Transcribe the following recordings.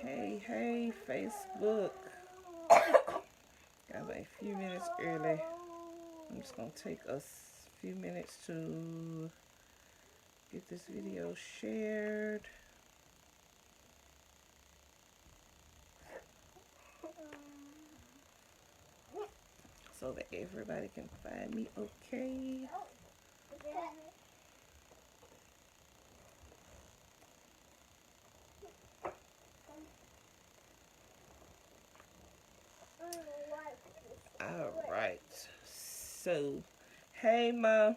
Hey, Facebook. Got a few minutes early. I'm just going to take a few minutes to get this video shared so that everybody can find me okay. All right. So, hey, Ma.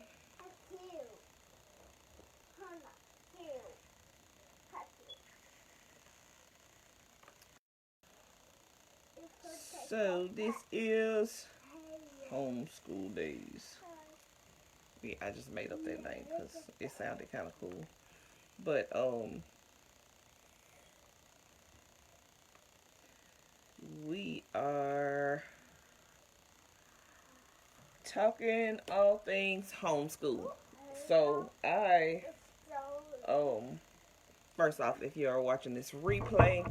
So, this is Homeschool Days. Yeah, I just made up that name because it sounded kind of cool. But, we are talking all things homeschool. So first off, if you are watching this replay,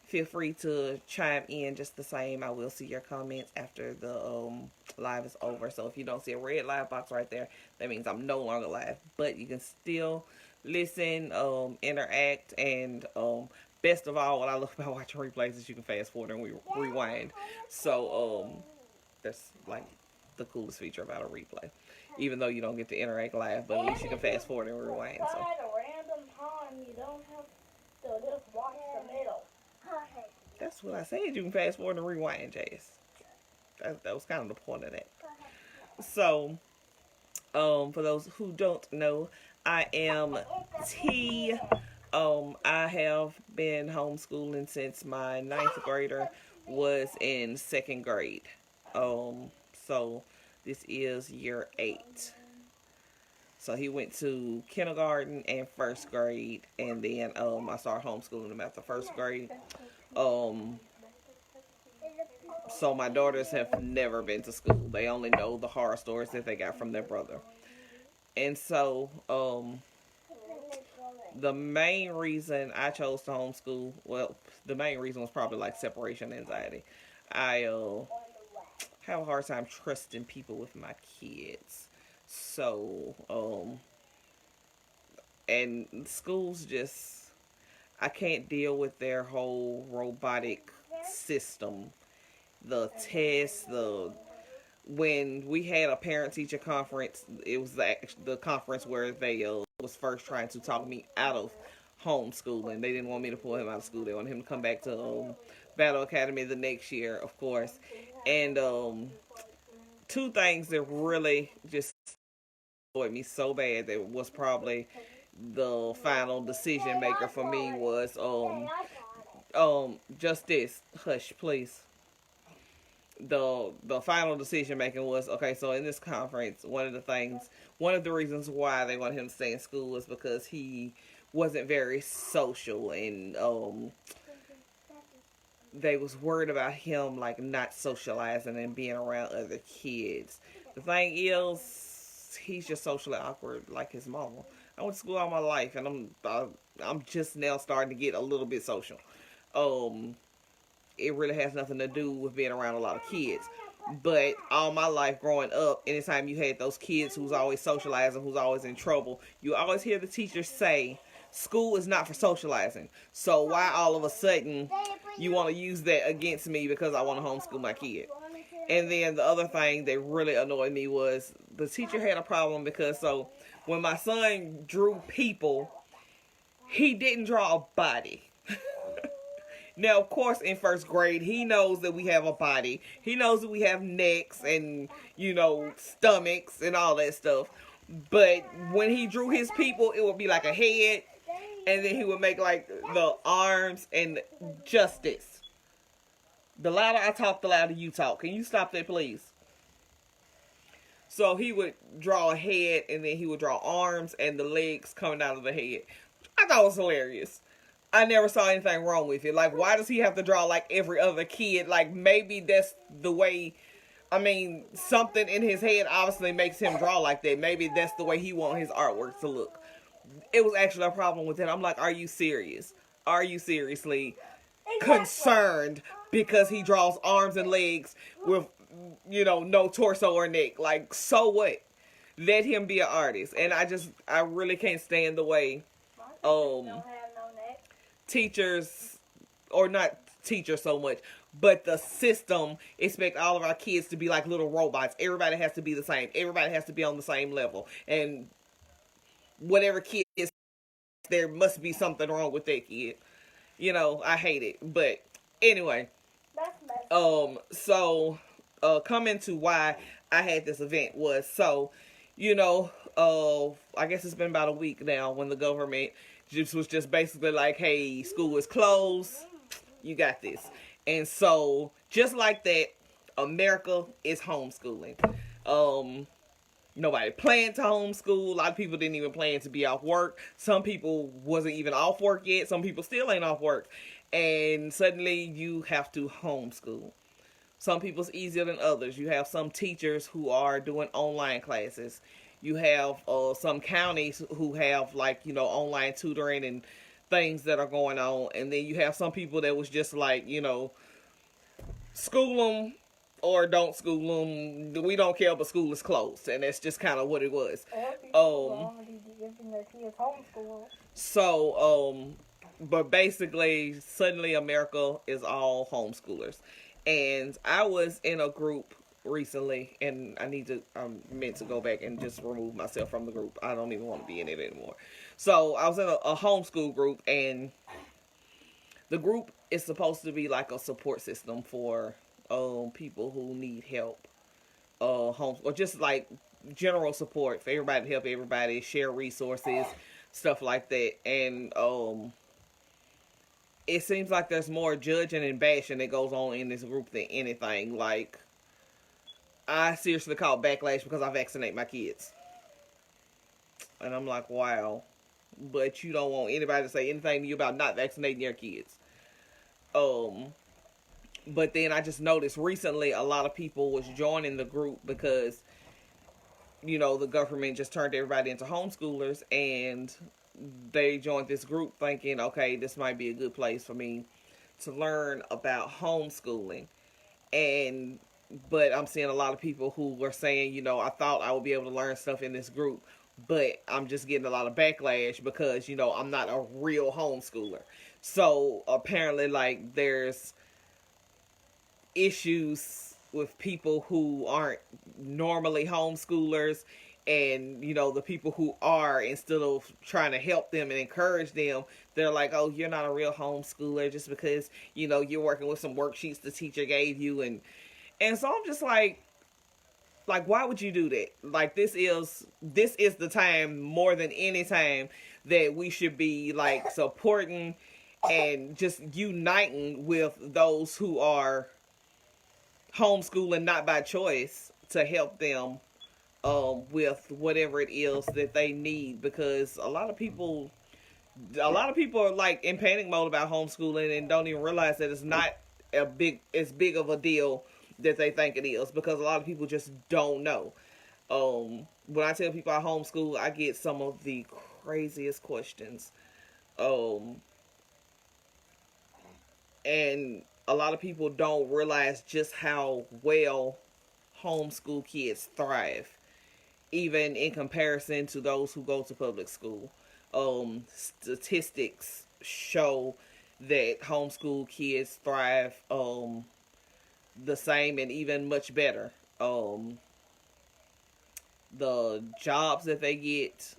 feel free to chime in just the same. I will see your comments after the live is over. So if you don't see a red live box right there, that means I'm no longer live. But you can still listen, interact, and best of all, what I love about watching replays is you can fast forward and rewind. So that's like the coolest feature about a replay. Even though you don't get to interact live, but at least you can fast forward and rewind. So. At a random time, you don't have to just watch the middle. That's what I said. You can fast forward and rewind, Jess. That was kind of the point of that. So, for those who don't know, I am T. I have been homeschooling since my 9th grader was in 2nd grade. So this is year 8. So he went to kindergarten and 1st grade, and then I started homeschooling him after 1st grade. So my daughters have never been to school. They only know the horror stories that they got from their brother. And so the main reason I chose to homeschool, well, the main reason was probably like separation anxiety. I have a hard time trusting people with my kids. So, and schools just, I can't deal with their whole robotic system. The tests, when we had a parent-teacher conference, it was the conference where they was first trying to talk me out of homeschooling. They didn't want me to pull him out of school. They wanted him to come back to Battle Academy the next year, of course. And two things that really just annoyed me so bad that was probably the final decision maker for me was just this. Hush, please. The final decision making was, okay, so in this conference, one of the reasons why they wanted him to stay in school was because he wasn't very social, and they was worried about him like not socializing and being around other kids. The thing is, he's just socially awkward like his mama. I went to school all my life, and I'm just now starting to get a little bit social. It really has nothing to do with being around a lot of kids. But all my life growing up, anytime you had those kids who's always socializing, who's always in trouble, you always hear the teachers say, school is not for socializing. So why all of a sudden you want to use that against me because I want to homeschool my kid? And then the other thing that really annoyed me was the teacher had a problem because so when my son drew people, he didn't draw a body. Now, of course, in 1st grade, he knows that we have a body. He knows that we have necks and, stomachs and all that stuff. But when he drew his people, it would be like a head. And then he would make like the arms and justice. The louder I talk, the louder you talk. Can you stop that, please? So he would draw a head, and then he would draw arms and the legs coming out of the head. I thought it was hilarious. I never saw anything wrong with it. Like, why does he have to draw like every other kid? Like, maybe that's the way, something in his head obviously makes him draw like that. Maybe that's the way he wants his artwork to look. it was actually a problem with it. I'm like, are you serious? Are you seriously Exactly. concerned because he draws arms and legs with, no torso or neck? Like, so what? Let him be an artist. And I really can't stand the way Don't have no neck. teachers, or not teachers so much, but the system expect all of our kids to be like little robots. Everybody has to be the same. Everybody has to be on the same level. And whatever kid is, there must be something wrong with that kid. I hate it. But anyway, That's messed so coming to why I had this event was, so, I guess it's been about a week now when the government was just basically like, hey, school is closed. You got this. And so, just like that, America is homeschooling. Nobody planned to homeschool. A lot of people didn't even plan to be off work. Some people wasn't even off work yet. Some people still ain't off work. And suddenly you have to homeschool. Some people's easier than others. You have some teachers who are doing online classes. You have some counties who have, like, online tutoring and things that are going on. And then you have some people that was just like, school them or don't school them. We don't care, but school is closed. And that's just kind of what it was. already giving their kids homeschool. So, but basically, suddenly America is all homeschoolers. And I was in a group recently, and I'm meant to go back and just remove myself from the group. I don't even want to be in it anymore. So I was in a homeschool group, and the group is supposed to be like a support system for people who need help, home, or just like general support for everybody to help everybody, share resources, stuff like that. And it seems like there's more judging and bashing that goes on in this group than anything. Like, I seriously call backlash because I vaccinate my kids. And I'm like, wow. But you don't want anybody to say anything to you about not vaccinating your kids. But then I just noticed recently a lot of people was joining the group because, the government just turned everybody into homeschoolers, and they joined this group thinking, okay, this might be a good place for me to learn about homeschooling. And but I'm seeing a lot of people who were saying, I thought I would be able to learn stuff in this group, but I'm just getting a lot of backlash because, I'm not a real homeschooler. So apparently, like, there's issues with people who aren't normally homeschoolers, and the people who are, instead of trying to help them and encourage them, they're like, oh, you're not a real homeschooler just because you're working with some worksheets the teacher gave you. And so I'm just like, why would you do that? Like, this is the time, more than any time, that we should be like supporting and just uniting with those who are homeschooling not by choice, to help them with whatever it is that they need. Because a lot of people are like in panic mode about homeschooling and don't even realize that it's not as big of a deal that they think it is, because a lot of people just don't know. When I tell people I homeschool, I get some of the craziest questions. And a lot of people don't realize just how well homeschool kids thrive, even in comparison to those who go to public school. Statistics show that homeschool kids thrive the same and even much better. The jobs that they get,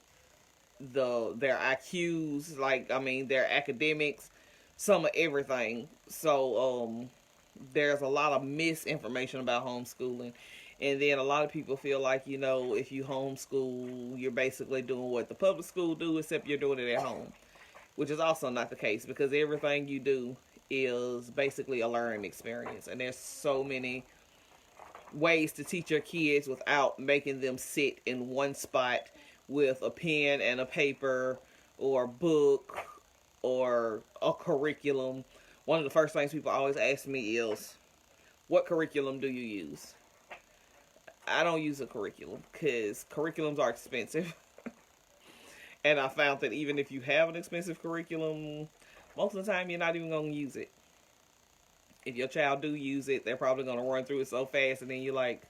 their IQs, like, I mean, their academics, some of everything. So there's a lot of misinformation about homeschooling. And then a lot of people feel like, if you homeschool, you're basically doing what the public school do, except you're doing it at home, which is also not the case, because everything you do is basically a learning experience. And there's so many ways to teach your kids without making them sit in one spot with a pen and a paper or a book or a curriculum. One of the first things people always ask me is, what curriculum do you use? I don't use a curriculum because curriculums are expensive. And I found that even if you have an expensive curriculum, most of the time you're not even going to use it. If your child do use it, they're probably going to run through it so fast, and then you're like,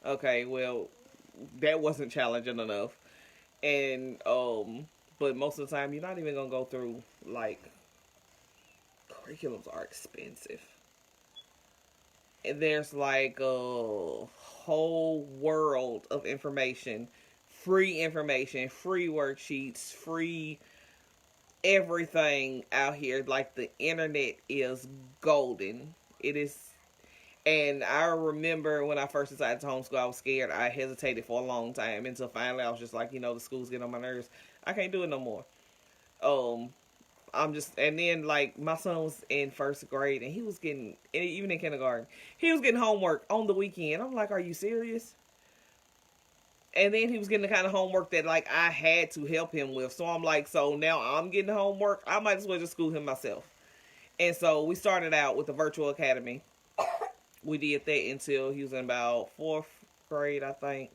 okay, well, that wasn't challenging enough. And but most of the time you're not even going to go through, like, curriculums are expensive. And there's like a whole world of information, free worksheets, free everything out here. Like the internet is golden. It is. And I remember when I first decided to homeschool, I was scared. I hesitated for a long time until finally I was just like, the school's getting on my nerves. I can't do it no more. Um, I'm just, and then like my son was in first grade and he was getting, even in kindergarten, he was getting homework on the weekend. I'm like, are you serious? And then he was getting the kind of homework that like I had to help him with. So I'm like, so now I'm getting homework. I might as well just school him myself. And so we started out with the virtual academy. We did that until he was in about fourth grade, I think.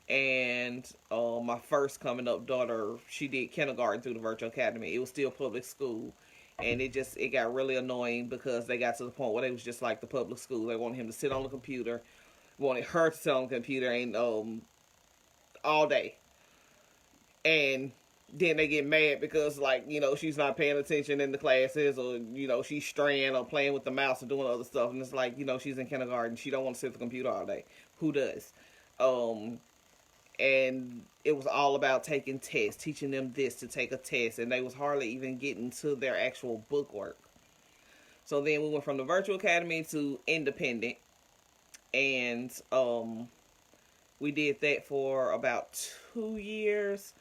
And my first coming up daughter, she did kindergarten through the virtual academy. It was still public school. And it got really annoying because they got to the point where they was just like the public school. They wanted him to sit on the computer, wanted her to sit on the computer, and all day. And then they get mad because, like, she's not paying attention in the classes, or, she's straying or playing with the mouse or doing other stuff. And it's like, she's in kindergarten. She don't want to sit at the computer all day. Who does? And it was all about taking tests, teaching them this to take a test. And they was hardly even getting to their actual book work. So then we went from the virtual academy to independent. And, we did that for about 2 years,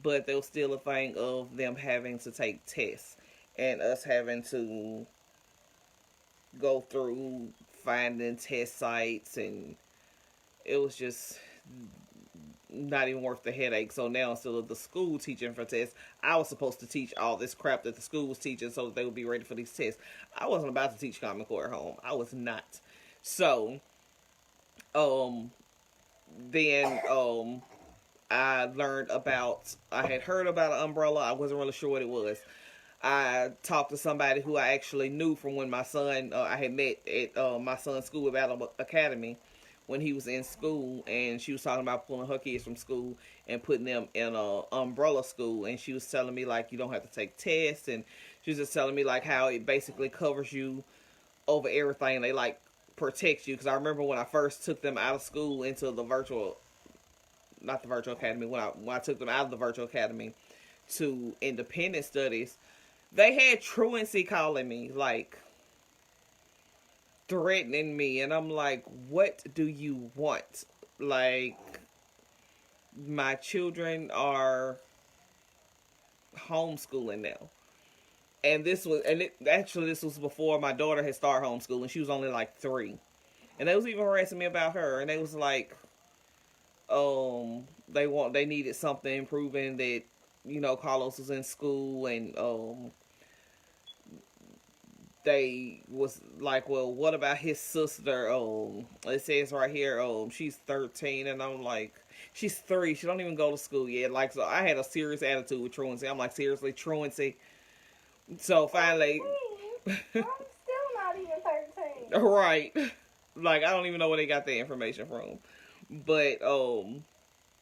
but there was still a thing of them having to take tests and us having to go through finding test sites, and it was just not even worth the headache. So now, instead of the school teaching for tests, I was supposed to teach all this crap that the school was teaching so that they would be ready for these tests. I wasn't about to teach Common Core at home. I was not. So, then I had heard about an umbrella. I wasn't really sure what it was. I talked to somebody who I actually knew from when my son, I had met at my son's school at Battle Academy when he was in school, and she was talking about pulling her kids from school and putting them in a umbrella school. And she was telling me, like, you don't have to take tests, and she was just telling me, like, how it basically covers you over everything. They, like, protect you. Because I remember when I first took them out of school into the not the virtual academy, when I took them out of the virtual academy to independent studies, they had truancy calling me, like, threatening me. And I'm like, what do you want? Like, my children are homeschooling now. And this was before my daughter had started homeschooling. She was only like 3. And they was even harassing me about her. And they was like, they needed something proving that, Carlos was in school. And, they was like, well, what about his sister? It says right here, she's 13. And I'm like, she's 3. She don't even go to school yet. Like, so I had a serious attitude with truancy. I'm like, seriously, truancy? So finally, I'm still not even 13. Right. Like, I don't even know where they got that information from. But,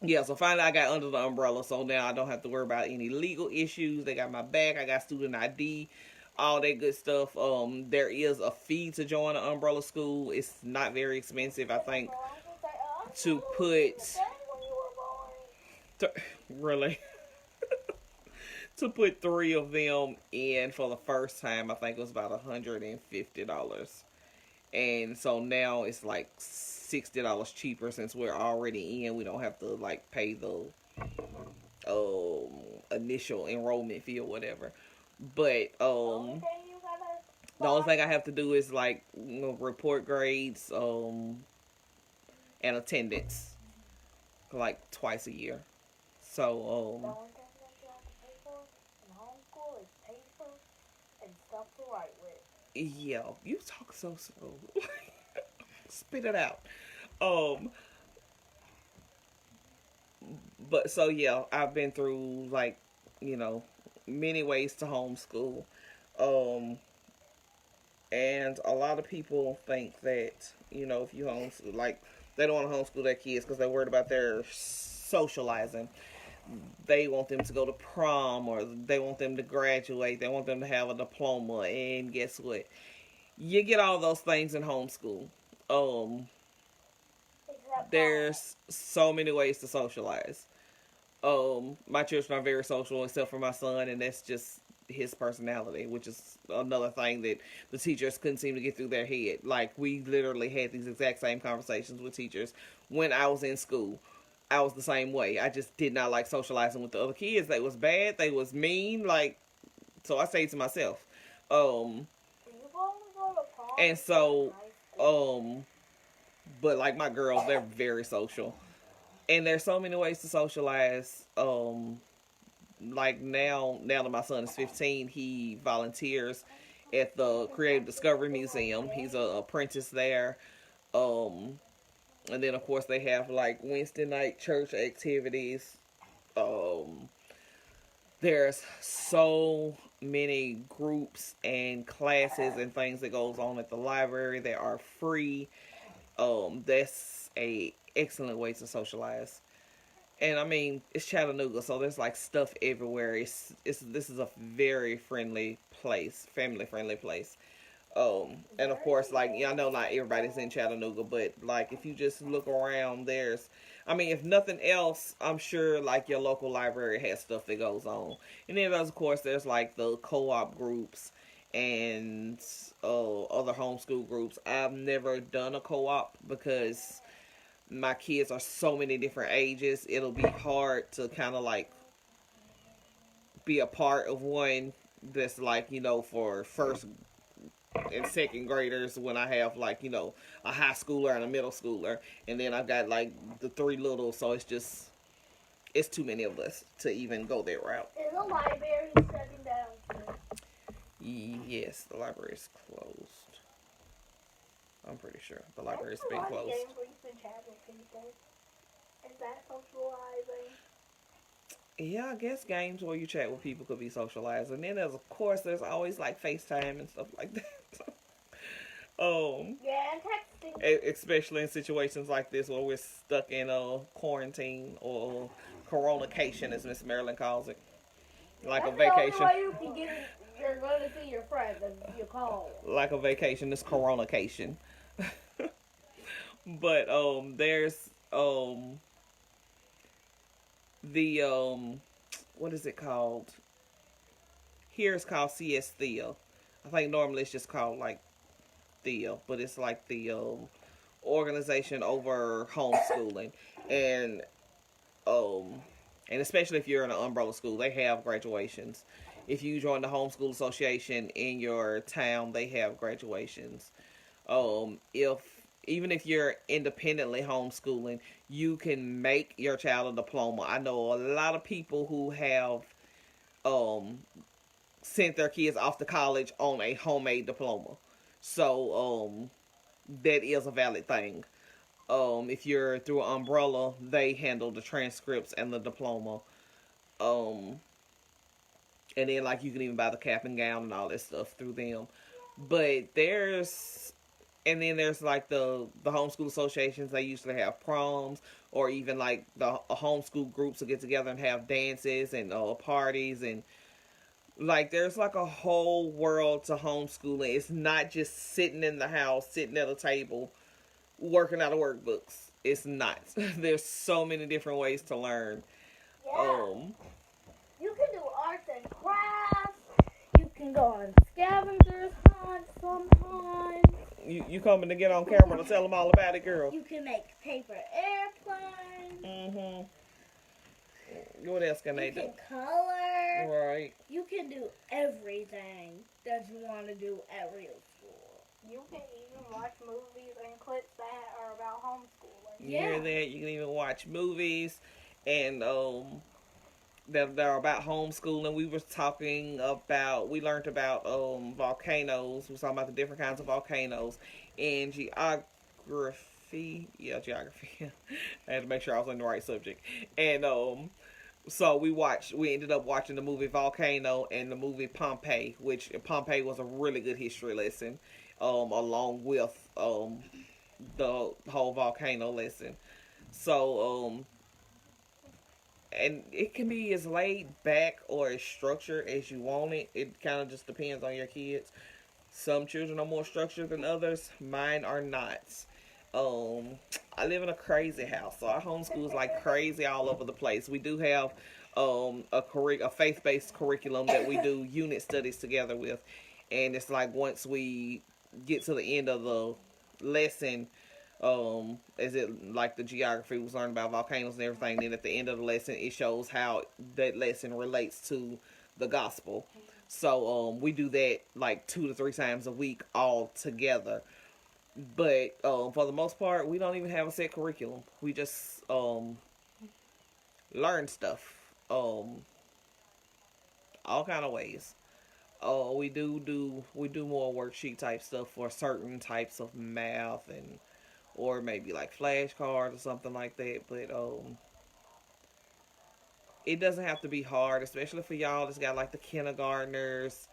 yeah, so finally I got under the umbrella. So now I don't have to worry about any legal issues. They got my back. I got student ID, all that good stuff. There is a fee to join an umbrella school. It's not very expensive, I think, to put... Really? To put 3 of them in for the first time, I think it was about $150. And so now it's like $60 cheaper since we're already in. We don't have to like pay the initial enrollment fee or whatever. But the only thing I have to do is like report grades and attendance like twice a year. So yeah, you talk so slow. Spit it out. But so yeah, I've been through like, you know, many ways to homeschool. Um, and a lot of people think that, you know, if you homeschool, like, they don't want to homeschool their kids because they're worried about their socializing. They want them to go to prom, or they want them to graduate. They want them to have a diploma. And guess what? You get all those things in homeschool. Um, Except prom. there's so many ways to socialize. My children are very social, except for my son, and that's just his personality, which is another thing that the teachers couldn't seem to get through their head. Like, we literally had these exact same conversations with teachers when I was in school. I was the same way. I just did not like socializing with the other kids. They was bad. They was mean. Like, so I say to myself, um, Do you only go to prom? and so, but like my girls, they're very social, and there's so many ways to socialize. Like now that my son is 15, he volunteers at the Creative Discovery Museum. He's an apprentice there. Um, and then of course they have like Wednesday night church activities. Um, there's so many groups and classes and things that goes on at the library that are free. That's a excellent way to socialize. And I mean, it's Chattanooga, so there's like stuff everywhere. It's This is a very friendly place, family friendly place. And of course, like, yeah, I know not everybody's in Chattanooga, but like if you just look around, I mean, if nothing else, I'm sure like your local library has stuff that goes on. And then of course there's like the co-op groups and other homeschool groups. I've never done a co-op because my kids are so many different ages. It'll be hard to kind of like be a part of one that's like, you know, for first and second graders, when I have like, you know, a high schooler and a middle schooler, and then I've got like the three little, so it's too many of us to even go that route. Is the library shutting down too? Yes, the library is closed. I'm pretty sure the That's library's a been lot of closed. games where you can chat with people. Is that socializing? Yeah, I guess games where you chat with people could be socialized. And then there's always like FaceTime and stuff like that. Yeah, and texting. Especially in situations like this where we're stuck in a quarantine or coronication, as Miss Marilyn calls it. Like That's a vacation. the only way you can you're going to see your friends and you call. Like a vacation, it's coronication. But there's the what is it called? Here it's called CS Theo. I think normally it's just called like Theo, but it's like the organization over homeschooling, and um and especially if you're in an umbrella school, they have graduations. If you join the homeschool association in your town, they have graduations. If Even if you're independently homeschooling, you can make your child a diploma. I know a lot of people who have um sent their kids off to college on a homemade diploma. So that is a valid thing. If you're through an umbrella, they handle the transcripts and the diploma. Um, and then like you can even buy the cap and gown and all that stuff through them. But there's like the homeschool associations. They usually have proms, or even like the homeschool groups will get together and have dances and parties, and like there's like a whole world to homeschooling. It's not just sitting in the house, sitting at a table, working out of workbooks. It's not. There's so many different ways to learn. Yeah. Um, You can do arts and crafts. You can go on scavengers hunt sometimes. you coming to get on camera to tell them all about it, girl? You can make paper airplanes. What else can they You do? can color. Right. You can do everything that you want to do at real school. You can even watch movies and clips that are about homeschooling. You hear that? You can even watch movies and that are about homeschooling. We learned about volcanoes. We were talking about the different kinds of volcanoes in geography. geography. I had to make sure I was on the right subject. And so we ended up watching the movie Volcano and the movie Pompeii, which Pompeii was a really good history lesson, along with the whole volcano lesson. So and it can be as laid back or as structured as you want it. It kind of just depends on your kids. Some children are more structured than others. Mine are not. Um, I live in a crazy house, so our homeschool is like crazy all over the place. We do have a faith based curriculum that we do unit studies together with, and it's like once we get to the end of the lesson, is it like the geography was learned about volcanoes and everything. Then at the end of the lesson, it shows how that lesson relates to the gospel. So we do that like 2 to 3 times a week all together. But for the most part, we don't even have a set curriculum. We just learn stuff all kind of ways. We do more worksheet type stuff for certain types of math and or maybe like flashcards or something like that. But it doesn't have to be hard, especially for y'all that's got like the kindergartners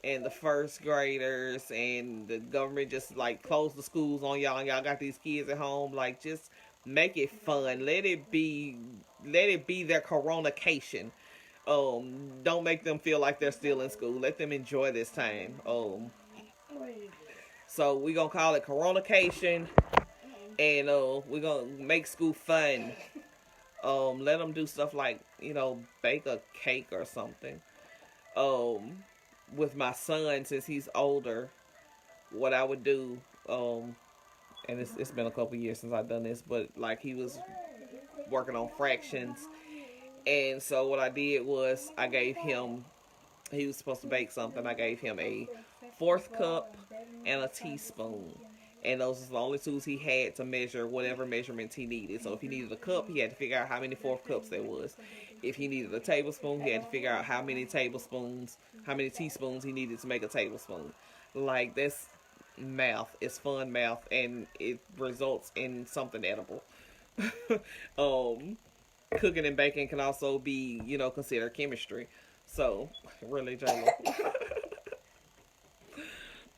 and the first graders, and the government just like closed the schools on y'all, and y'all got these kids at home. Like, just make it fun. Let it be their coronacation. Don't make them feel like they're still in school. Let them enjoy this time. So we gonna call it coronacation, and we gonna make school fun. Let them do stuff like, bake a cake or something. With my son, since he's older, what I would do, and it's been a couple years since I've done this, but like he was working on fractions, and so what I did was I gave him, he was supposed to bake something. I gave him a fourth cup and a teaspoon. And those are the only tools he had to measure whatever measurements he needed. So if he needed a cup, he had to figure out how many fourth cups there was. If he needed a tablespoon, he had to figure out how many teaspoons he needed to make a tablespoon. Like, that's math. It's fun math, and it results in something edible. Cooking and baking can also be, considered chemistry. So, really, Jayla.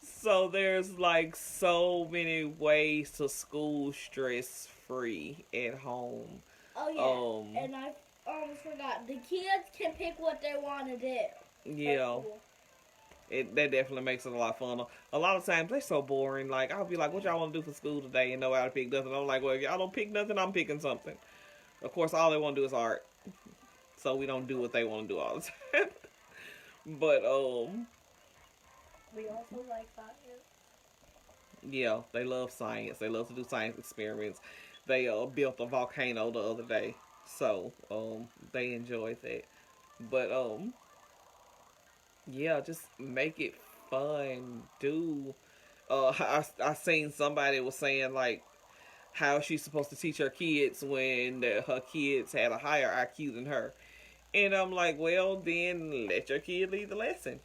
So there's like so many ways to school stress free at home. Oh yeah, and I almost forgot. The kids can pick what they want to do. Yeah, that definitely makes it a lot funner. A lot of times they're so boring. Like, I'll be like, "What y'all want to do for school today?" And nobody pick nothing. I'm like, "Well, if y'all don't pick nothing, I'm picking something." Of course, all they want to do is art, so we don't do what they want to do all the time. But we also like science. Yeah, they love science. They love to do science experiments. They built a volcano the other day, so they enjoyed that. But yeah, just make it fun. Do I seen somebody was saying like how she's supposed to teach her kids when her kids had a higher IQ than her, and I'm like, well, then let your kid lead the lesson.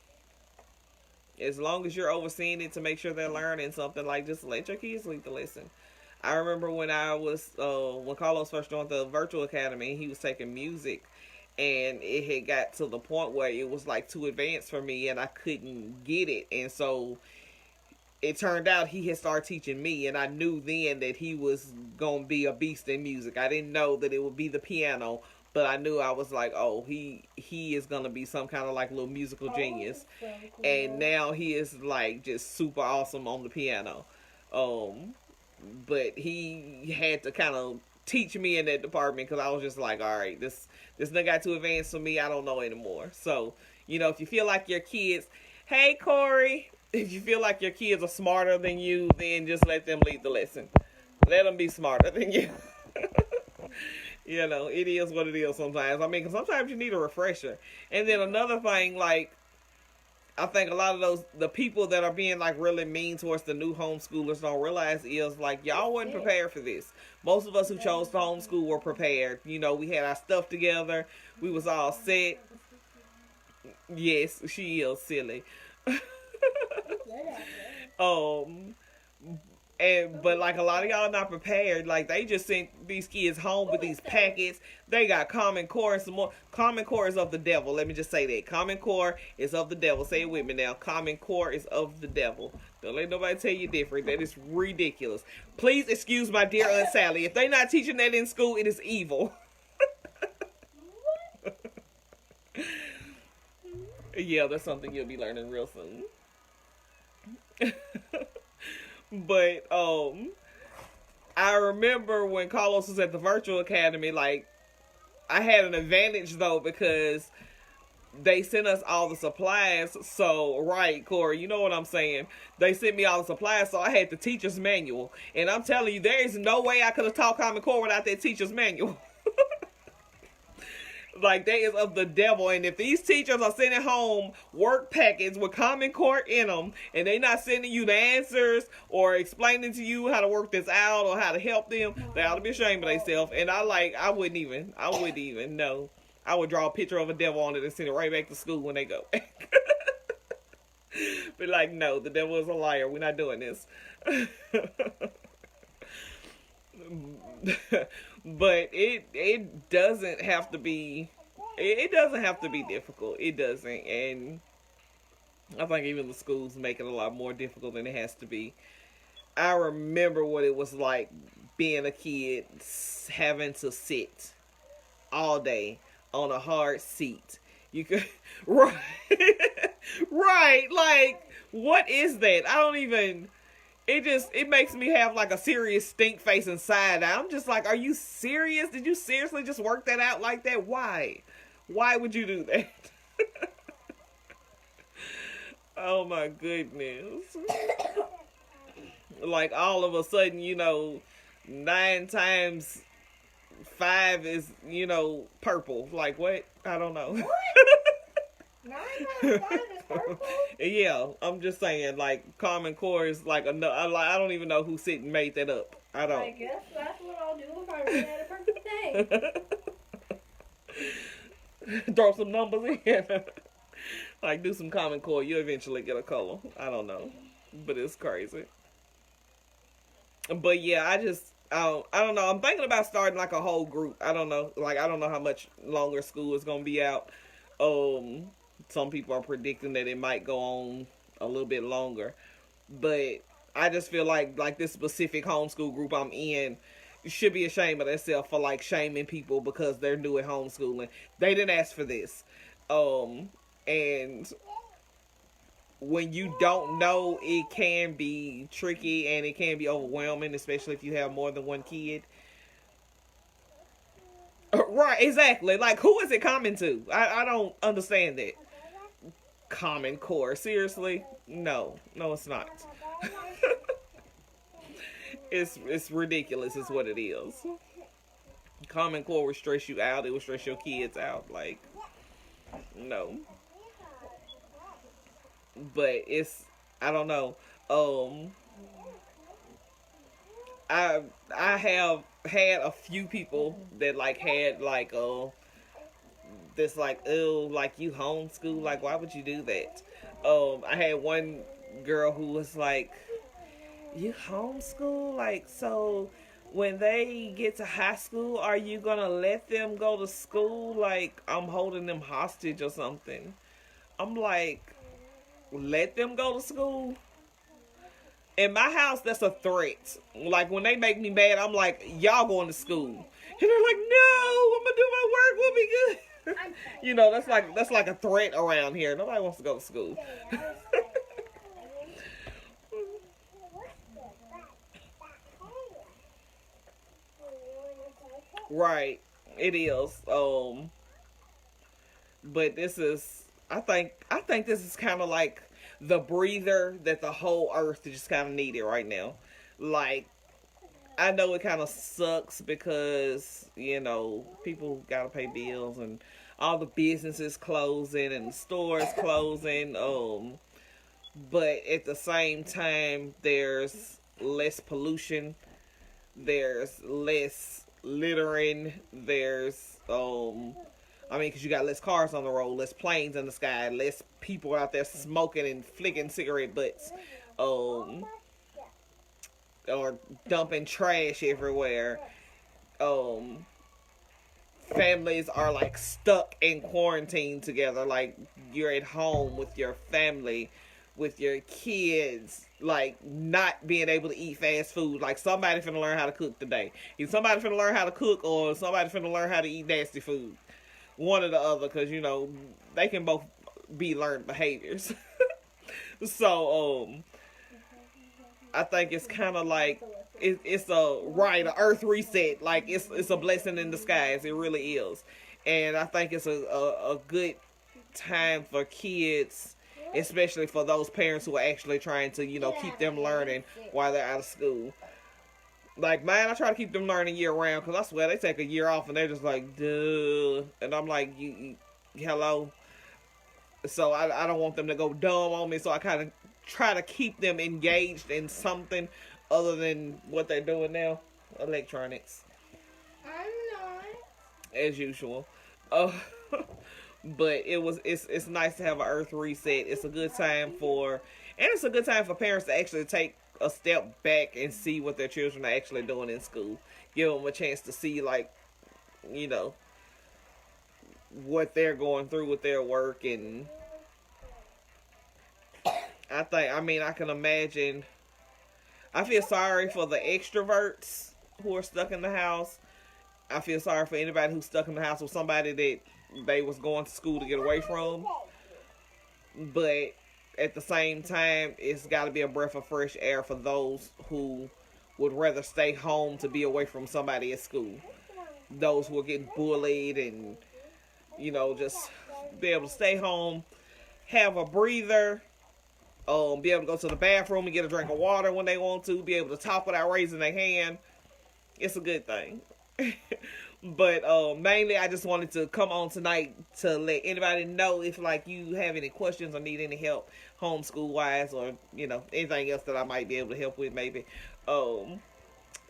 As long as you're overseeing it to make sure they're learning something, like, just let your kids lead the lesson. I remember when when Carlos first joined the virtual academy, he was taking music, and it had got to the point where it was like too advanced for me, and I couldn't get it, and so it turned out he had started teaching me, and I knew then that he was gonna be a beast in music. I didn't know that it would be the piano, but I knew, I was like, oh, he is gonna be some kind of like little musical genius. And now he is like just super awesome on the piano. But he had to kind of teach me in that department, because I was just like, all right, this thing got too advanced for me. I don't know anymore. So, if you feel like your kids, hey Corey, if you feel like your kids are smarter than you, then just let them lead the lesson. Let them be smarter than you. It is what it is sometimes. I mean, because sometimes you need a refresher. And then another thing, like, I think a lot of the people that are being like really mean towards the new homeschoolers don't realize is like, y'all wasn't prepared for this. Most of us who chose to homeschool were prepared. We had our stuff together. We was all set. Yes, she is silly. And but like a lot of y'all are not prepared. Like they just sent these kids home with these packets. They got Common Core and some more. Common Core is of the devil. Let me just say that. Common Core is of the devil. Say it with me now. Common Core is of the devil. Don't let nobody tell you different. That is ridiculous. Please excuse my dear Aunt Sally. If they're not teaching that in school, it is evil. Yeah, that's something you'll be learning real soon. But I remember when Carlos was at the virtual academy, like I had an advantage though because they sent us all the supplies. So right, Corey, you know what I'm saying? They sent me all the supplies, so I had the teacher's manual. And I'm telling you, there is no way I could have taught Common Core without that teacher's manual. Like, that is of the devil. And if these teachers are sending home work packets with Common Core in them, and they not sending you the answers or explaining to you how to work this out or how to help them, they ought to be ashamed of themselves. And I wouldn't even know. I would draw a picture of a devil on it and send it right back to school when they go back. Be like, no, the devil is a liar. We're not doing this. But it doesn't have to be difficult. It doesn't. And I think even the schools make it a lot more difficult than it has to be. I remember what it was like being a kid, having to sit all day on a hard seat. You could right. Right, like what is that? I don't even. It makes me have like a serious stink face inside. I'm just like, are you serious? Did you seriously just work that out like that? Why would you do that? Oh my goodness. Like all of a sudden, 9 times 5 is, purple. Like what? I don't know. What? 9 times 5 is purple? Yeah, I'm just saying, like, Common Core is like, I don't even know who made that up. I don't. I guess that's what I'll do if I run out of perfect day. Throw some numbers in. Like, do some Common Core. You eventually get a color. I don't know. But it's crazy. But yeah, I don't know. I'm thinking about starting like a whole group. I don't know. Like, I don't know how much longer school is going to be out. Some people are predicting that it might go on a little bit longer. But I just feel like this specific homeschool group I'm in should be ashamed of themselves for like shaming people because they're new at homeschooling. They didn't ask for this. And when you don't know, it can be tricky and it can be overwhelming, especially if you have more than one kid. Right, exactly. Like, who is it coming to? I don't understand that. Common Core. Seriously? No, it's not. It's ridiculous is what it is. Common Core will stress you out. It will stress your kids out. Like, no. But I don't know. I have had a few people that like had like this like, oh, like you homeschool, like why would you do that? I had one girl who was like, you homeschool, like, so when they get to high school, are you gonna let them go to school like I'm holding them hostage or something? I'm like, let them go to school? In my house, that's a threat. Like, when they make me mad, I'm like, y'all going to school. And they're like, no, I'm going to do my work. We'll be good. That's like a threat around here. Nobody wants to go to school. Right. It is. But this is, I think this is kind of like the breather that the whole earth just kind of needed right now. Like, I know it kind of sucks because, people got to pay bills and all the businesses closing and the stores closing. But at the same time, there's less pollution. There's less littering. There's, because you got less cars on the road, less planes in the sky, less people out there smoking and flicking cigarette butts. or dumping trash everywhere. Um, Families are like stuck in quarantine together. Like you're at home with your family, with your kids, like not being able to eat fast food. Like somebody finna learn how to cook today. Either somebody finna learn how to cook or somebody finna learn how to eat nasty food. One or the other, because you know they can both be learned behaviors. So I think it's kind of like it's a earth reset. Like it's a blessing in disguise. It really is, and I think it's a good time for kids, especially for those parents who are actually trying to keep them learning while they're out of school. Like mine, I try to keep them learning year round because I swear they take a year off and they're just like, duh, and I'm like, you hello. So I don't want them to go dumb on me. So I kind of try to keep them engaged in something other than what they're doing now, electronics. I'm not. As usual. Uh, but it's nice to have an earth reset. It's a good time it's a good time for parents to actually take a step back and see what their children are actually doing in school. Give them a chance to see, like, you know, what they're going through with their work. And I can imagine. I feel sorry for the extroverts who are stuck in the house. I feel sorry for anybody who's stuck in the house with somebody that they was going to school to get away from. But at the same time, it's got to be a breath of fresh air for those who would rather stay home to be away from somebody at school. Those who are getting bullied and, just be able to stay home, have a breather, be able to go to the bathroom and get a drink of water when they want to, be able to talk without raising their hand. It's a good thing. But mainly I just wanted to come on tonight to let anybody know if like you have any questions or need any help homeschool wise, or anything else that I might be able to help with maybe.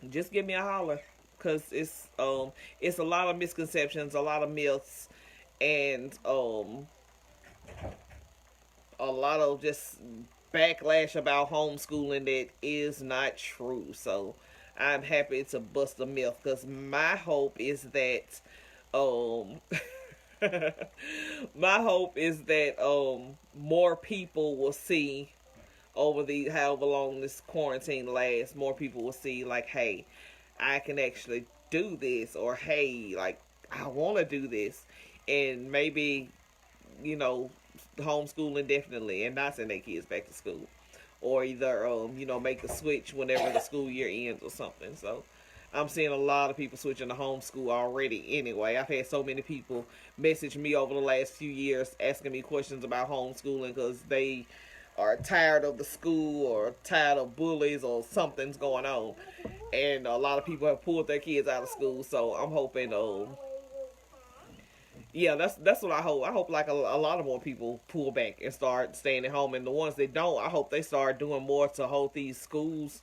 Just give me a holler, because it's a lot of misconceptions, a lot of myths, and a lot of just backlash about homeschooling that is not true. So I'm happy to bust a myth, because my hope is that more people will see over the however long this quarantine lasts. More people will see like, hey, I can actually do this, or hey, like I want to do this, and maybe homeschool indefinitely and not send their kids back to school, or either make the switch whenever the school year ends or something. So I'm seeing a lot of people switching to homeschool already anyway. I've had so many people message me over the last few years asking me questions about homeschooling because they are tired of the school or tired of bullies or something's going on. And a lot of people have pulled their kids out of school. So I'm hoping yeah, that's what I hope. I hope like a lot of more people pull back and start staying at home, and the ones that don't, I hope they start doing more to hold these schools,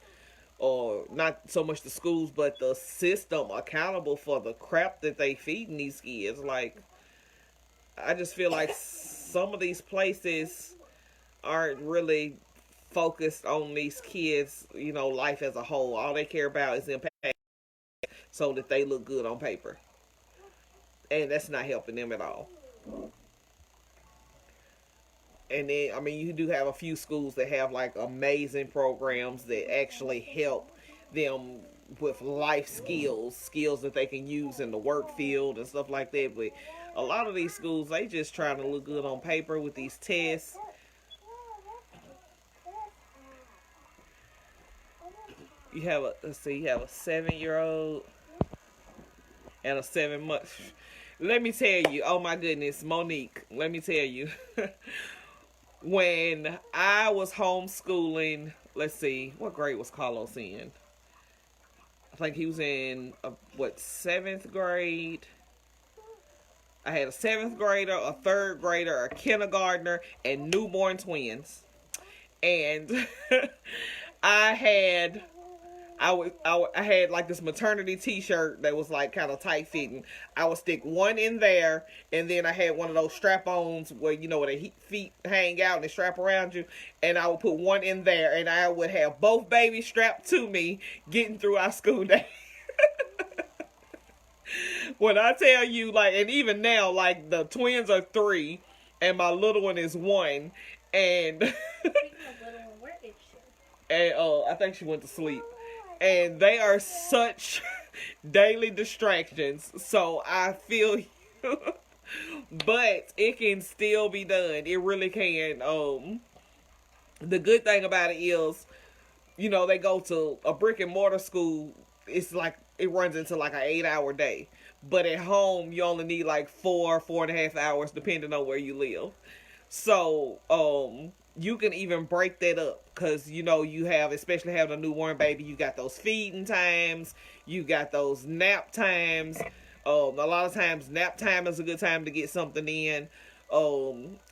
or not so much the schools, but the system accountable for the crap that they feeding these kids. Like, I just feel like some of these places aren't really focused on these kids, life as a whole. All they care about is impact so that they look good on paper. And that's not helping them at all. And then, you do have a few schools that have like amazing programs that actually help them with life skills that they can use in the work field and stuff like that. But a lot of these schools, they just trying to look good on paper with these tests. You have a 7-year-old and a 7-month. Let me tell you, oh my goodness, Monique, let me tell you. When I was homeschooling, let's see, what grade was Carlos in? I think he was in, 7th grade? I had a 7th grader, a 3rd grader, a kindergartner, and newborn twins. And I had I had like this maternity T-shirt that was like kind of tight fitting. I would stick one in there, and then I had one of those strap-ons where where the feet hang out and they strap around you, and I would put one in there, and I would have both babies strapped to me, getting through our school day. When I tell you, like, and even now, like the twins are 3, and my little one is 1, and and I think she went to sleep. And they are such daily distractions. So I feel you. But it can still be done. It really can. The good thing about it is, they go to a brick and mortar school. It's like it runs into like an 8-hour day. But at home you only need like 4.5 hours depending on where you live. So, you can even break that up because you have, especially having a newborn baby, you got those feeding times, you got those nap times. A lot of times nap time is a good time to get something in.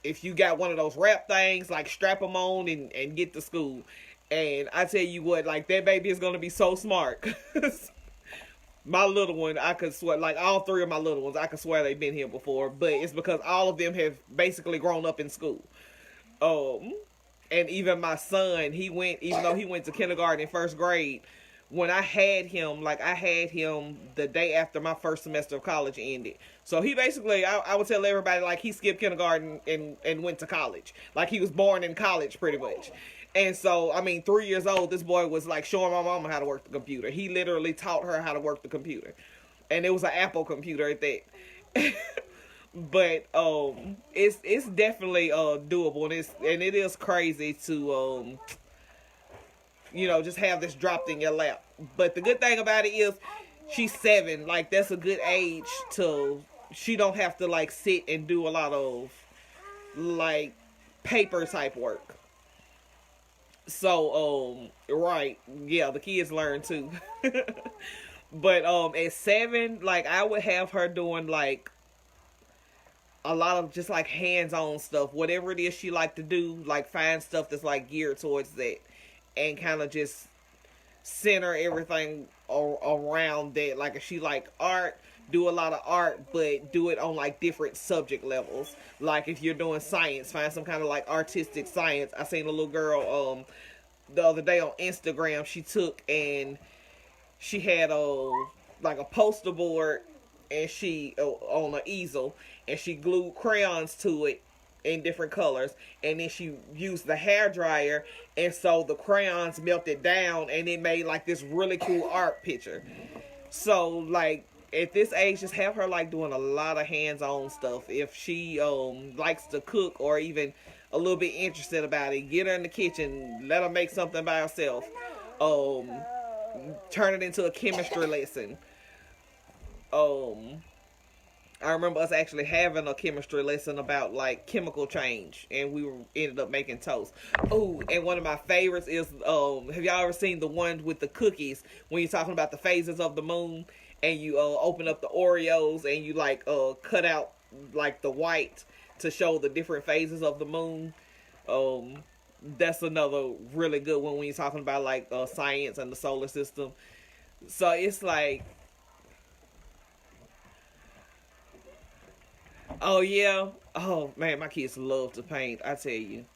If you got one of those wrap things, like strap them on and get to school. And I tell you what, like that baby is going to be so smart. My little one, I could swear, like all 3 of my little ones, I could swear they've been here before, but it's because all of them have basically grown up in school. And even my son, even though he went to kindergarten in 1st grade, when I had him the day after my first semester of college ended. So he basically, I would tell everybody, like, he skipped kindergarten and went to college. Like, he was born in college, pretty much. And so, 3 years old, this boy was, like, showing my mama how to work the computer. He literally taught her how to work the computer. And it was an Apple computer at that. But it's definitely doable, and it is crazy to just have this dropped in your lap. But the good thing about it is she's 7. Like, that's a good age to, she don't have to like sit and do a lot of like paper type work. So right, yeah, the kids learn too. But at 7, like, I would have her doing like a lot of just like hands-on stuff, whatever it is she like to do, like find stuff that's like geared towards that, and kind of just center everything around that. Like, if she like art, do a lot of art, but do it on like different subject levels. Like, if you're doing science, find some kind of like artistic science. I seen a little girl the other day on Instagram. She took and she had like a poster board, and she on an easel, and she glued crayons to it in different colors, and then she used the hair dryer, and so the crayons melted down, and it made like this really cool art picture. So like at this age, just have her like doing a lot of hands-on stuff. If she likes to cook, or even a little bit interested about it, get her in the kitchen, let her make something by herself. Turn it into a chemistry lesson. I remember us actually having a chemistry lesson about like chemical change, and we ended up making toast. Oh, and one of my favorites is have y'all ever seen the one with the cookies when you're talking about the phases of the moon, and you open up the Oreos and you like cut out like the white to show the different phases of the moon? That's another really good one when you're talking about like science and the solar system. So it's like, oh yeah, oh man, my kids love to paint. I tell you,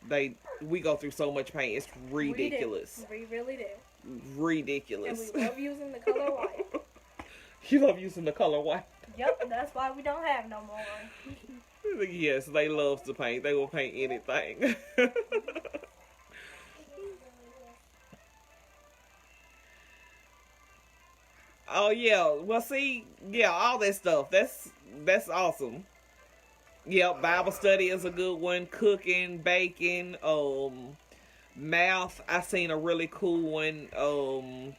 we go through so much paint. It's ridiculous. We really do. Ridiculous. And we love using the color white. You love using the color white? Yep, that's why we don't have no more. Yes, they love to paint. They will paint anything. Oh yeah, well see, yeah, all that stuff. That's awesome. Yep, Bible study is a good one. Cooking, baking, math. I seen a really cool one,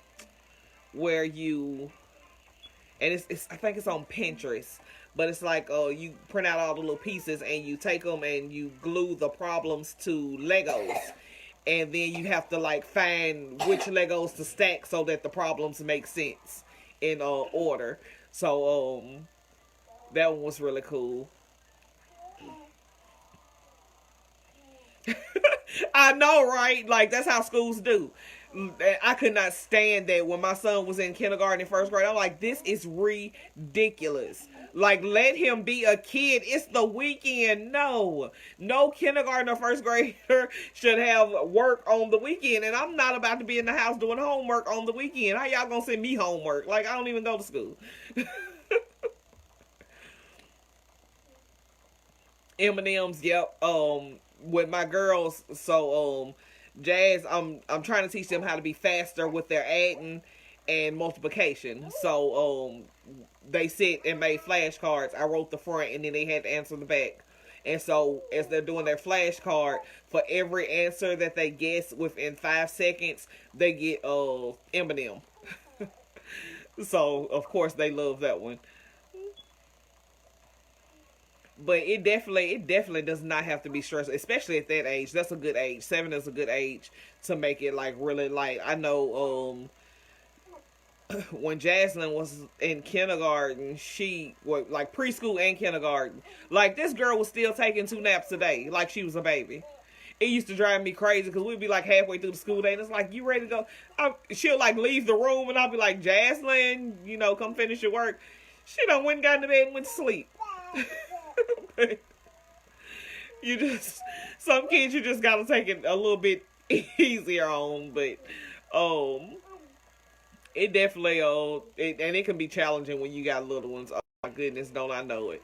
where you, and it's I think it's on Pinterest, but it's like you print out all the little pieces and you take them and you glue the problems to Legos, and then you have to like find which Legos to stack so that the problems make sense in order. So that one was really cool. I know, right? Like, that's how schools do. I could not stand that when my son was in kindergarten and first grade. I'm like, this is ridiculous. Like, let him be a kid. It's the weekend. No, no kindergarten or first grader should have work on the weekend. And I'm not about to be in the house doing homework on the weekend. How y'all gonna send me homework? Like, I don't even go to school. M&M's, yep. With my girls, so Jazz, I'm trying to teach them how to be faster with their adding and multiplication. So they sit and made flashcards. I wrote the front and then they had to answer the back. And so as they're doing their flashcard, for every answer that they guess within 5 seconds, they get M&M. So of course they love that one. But it definitely does not have to be stressful, especially at that age. That's a good age. 7 is a good age to make it like really like. I know when Jaslyn was in kindergarten, she was like preschool and kindergarten. Like this girl was still taking 2 naps a day, like she was a baby. It used to drive me crazy because we'd be like halfway through the school day and it's like, you ready to go? She'll like leave the room and I'll be like, Jaslyn, come finish your work. She done went and got into bed and went to sleep. You just some kids you just gotta take it a little bit easier on, but it definitely and it can be challenging when you got little ones. Oh my goodness, don't I know it?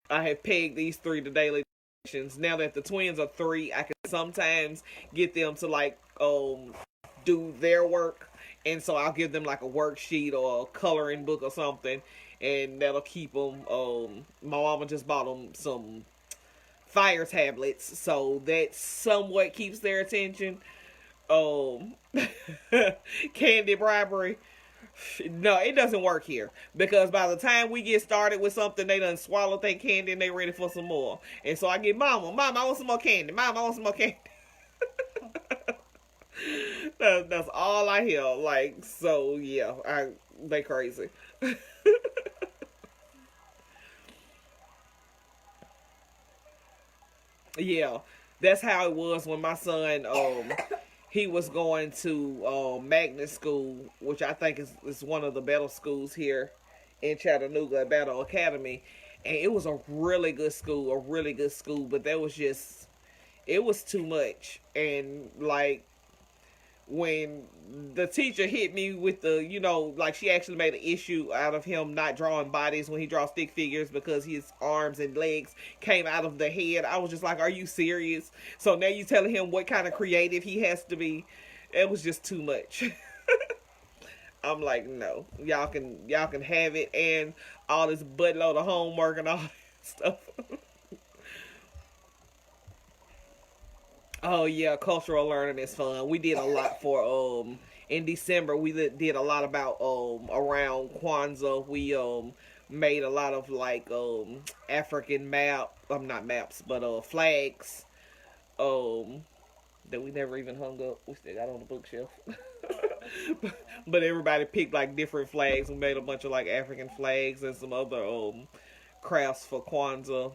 I have pegged these three to daily sessions. Now that the twins are 3, I can sometimes get them to like do their work, and so I'll give them like a worksheet or a coloring book or something, and that'll keep them. My mama just bought them some fire tablets, so that somewhat keeps their attention. Um, Candy bribery. No, it doesn't work here because by the time we get started with something, they done swallow their candy and they ready for some more. And so I get Mama, I want some more candy. Mama, I want some more candy. That's all I hear. Like, so yeah, they crazy. Yeah, that's how it was when my son he was going to magnet school, which I think is one of the better schools here in Chattanooga, Battle Academy, and it was a really good school, but that was just it was too much, and like when the teacher hit me with like she actually made an issue out of him not drawing bodies when he draws stick figures because his arms and legs came out of the head. I was just like, are you serious? So now you telling him what kind of creative he has to be. It was just too much. I'm like, no, y'all can have it and all this buttload of homework and all that stuff. Oh yeah, cultural learning is fun. We did a lot for in December. We did a lot about around Kwanzaa. We made a lot of like African not maps, but flags um that we never even hung up. We still got on the bookshelf. But everybody picked like different flags. We made a bunch of like African flags and some other crafts for Kwanzaa.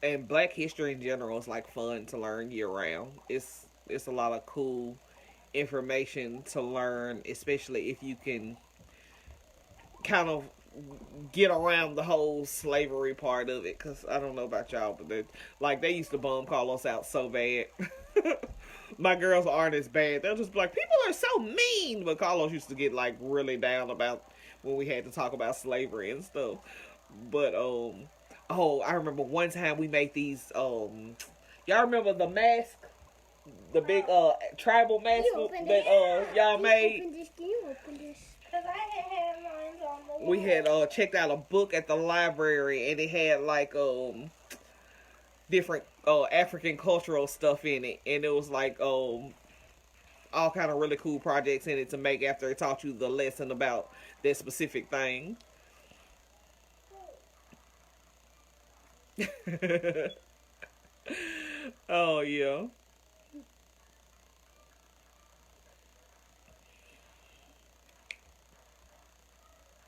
And Black history in general is like fun to learn year round. It's a lot of cool information to learn, especially if you can kind of get around the whole slavery part of it. Cause I don't know about y'all, but they used to bum call us out so bad. My girls aren't as bad. They'll just be like, people are so mean. But Carlos used to get like really down about when we had to talk about slavery and stuff. But oh, I remember one time we made these y'all remember the mask? The big tribal mask that y'all made? Can you open this? Because I had mine on the wall. We had checked out a book at the library and it had like different African cultural stuff in it, and it was like all kind of really cool projects in it to make after it taught you the lesson about that specific thing. Oh yeah.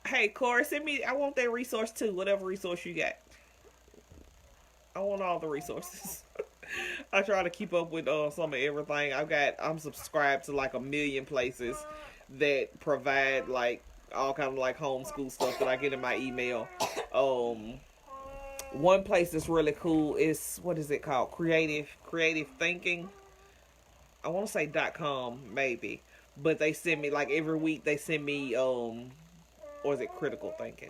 Hey Corey, send me. I want that resource too. Whatever resource you got, I want all the resources. I try to keep up with some of everything. I'm subscribed to like a million places that provide like all kind of like homeschool stuff that I get in my email. Um, One place that's really cool is, what is it called? Creative Thinking. I want to say .com maybe, but they send me like every week. They send me or is it Critical Thinking?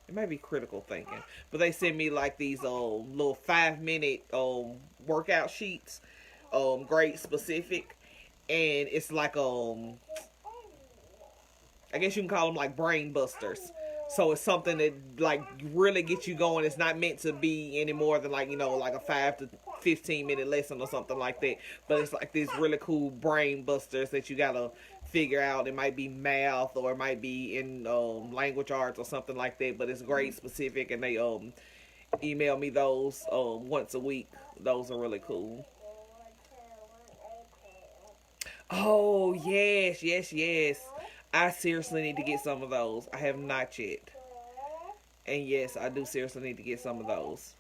It might be Critical Thinking, but they send me like these little 5 minute workout sheets, grade specific, and it's like I guess you can call them like brain busters. So it's something that like really gets you going. It's not meant to be any more than like, like a 5 to 15 minute lesson or something like that. But it's like these really cool brain busters that you gotta figure out. It might be math or it might be in language arts or something like that. But it's grade specific, and they email me those once a week. Those are really cool. Oh yes, yes, yes. I seriously need to get some of those. I have not yet. And yes, I do seriously need to get some of those.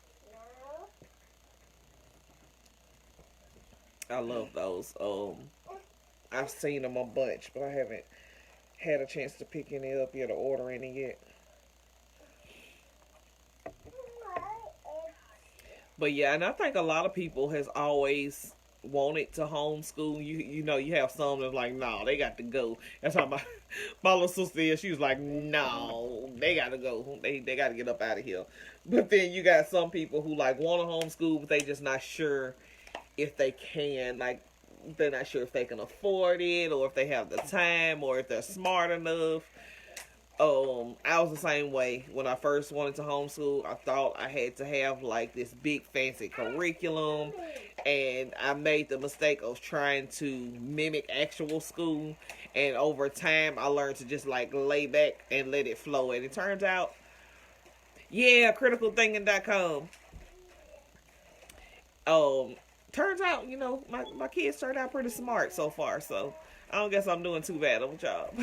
I love those. I've seen them a bunch, but I haven't had a chance to pick any up yet or order any yet. But yeah, and I think a lot of people has always wanted to homeschool. You have some that's like, no, they got to go. That's how my little sister is. She was like, no, they got to go. They got to get up out of here. But then you got some people who like want to homeschool, but they just not sure if they can. Like, they're not sure if they can afford it, or if they have the time, or if they're smart enough. I was the same way when I first wanted to homeschool. I thought I had to have like this big fancy curriculum, and I made the mistake of trying to mimic actual school. And over time, I learned to just like lay back and let it flow. And it turns out, yeah, criticalthinking.com. Um, Turns out, my kids turned out pretty smart so far. So I don't guess I'm doing too bad of a job.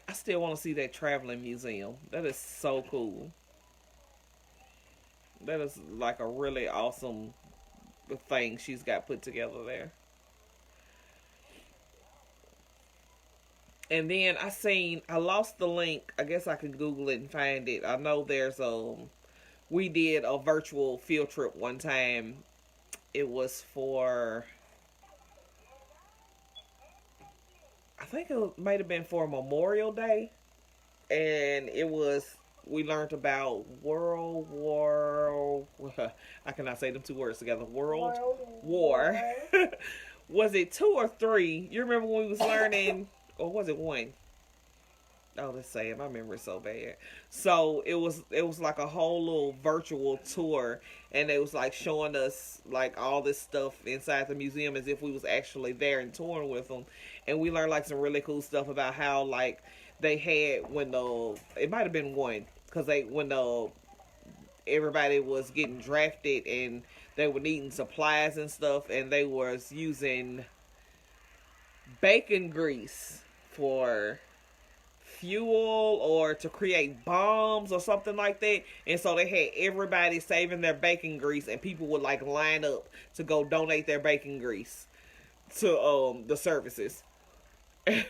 I still want to see that traveling museum. That is so cool. That is like a really awesome thing she's got put together there. And then I lost the link. I guess I can Google it and find it. I know there's we did a virtual field trip one time. It was for, I think it might have been for Memorial Day, and we learned about World War. I cannot say them two words together. World War. Was it two or three? You remember when we was learning, or was it one? Oh, let's say it. My memory's so bad. So it was like a whole little virtual tour, and it was like showing us like all this stuff inside the museum as if we was actually there and touring with them, and we learned like some really cool stuff about how like they had when the it might have been one because they when the everybody was getting drafted and they were needing supplies and stuff, and they was using bacon grease for fuel or to create bombs or something like that. And so they had everybody saving their bacon grease, and people would like line up to go donate their bacon grease to the services. And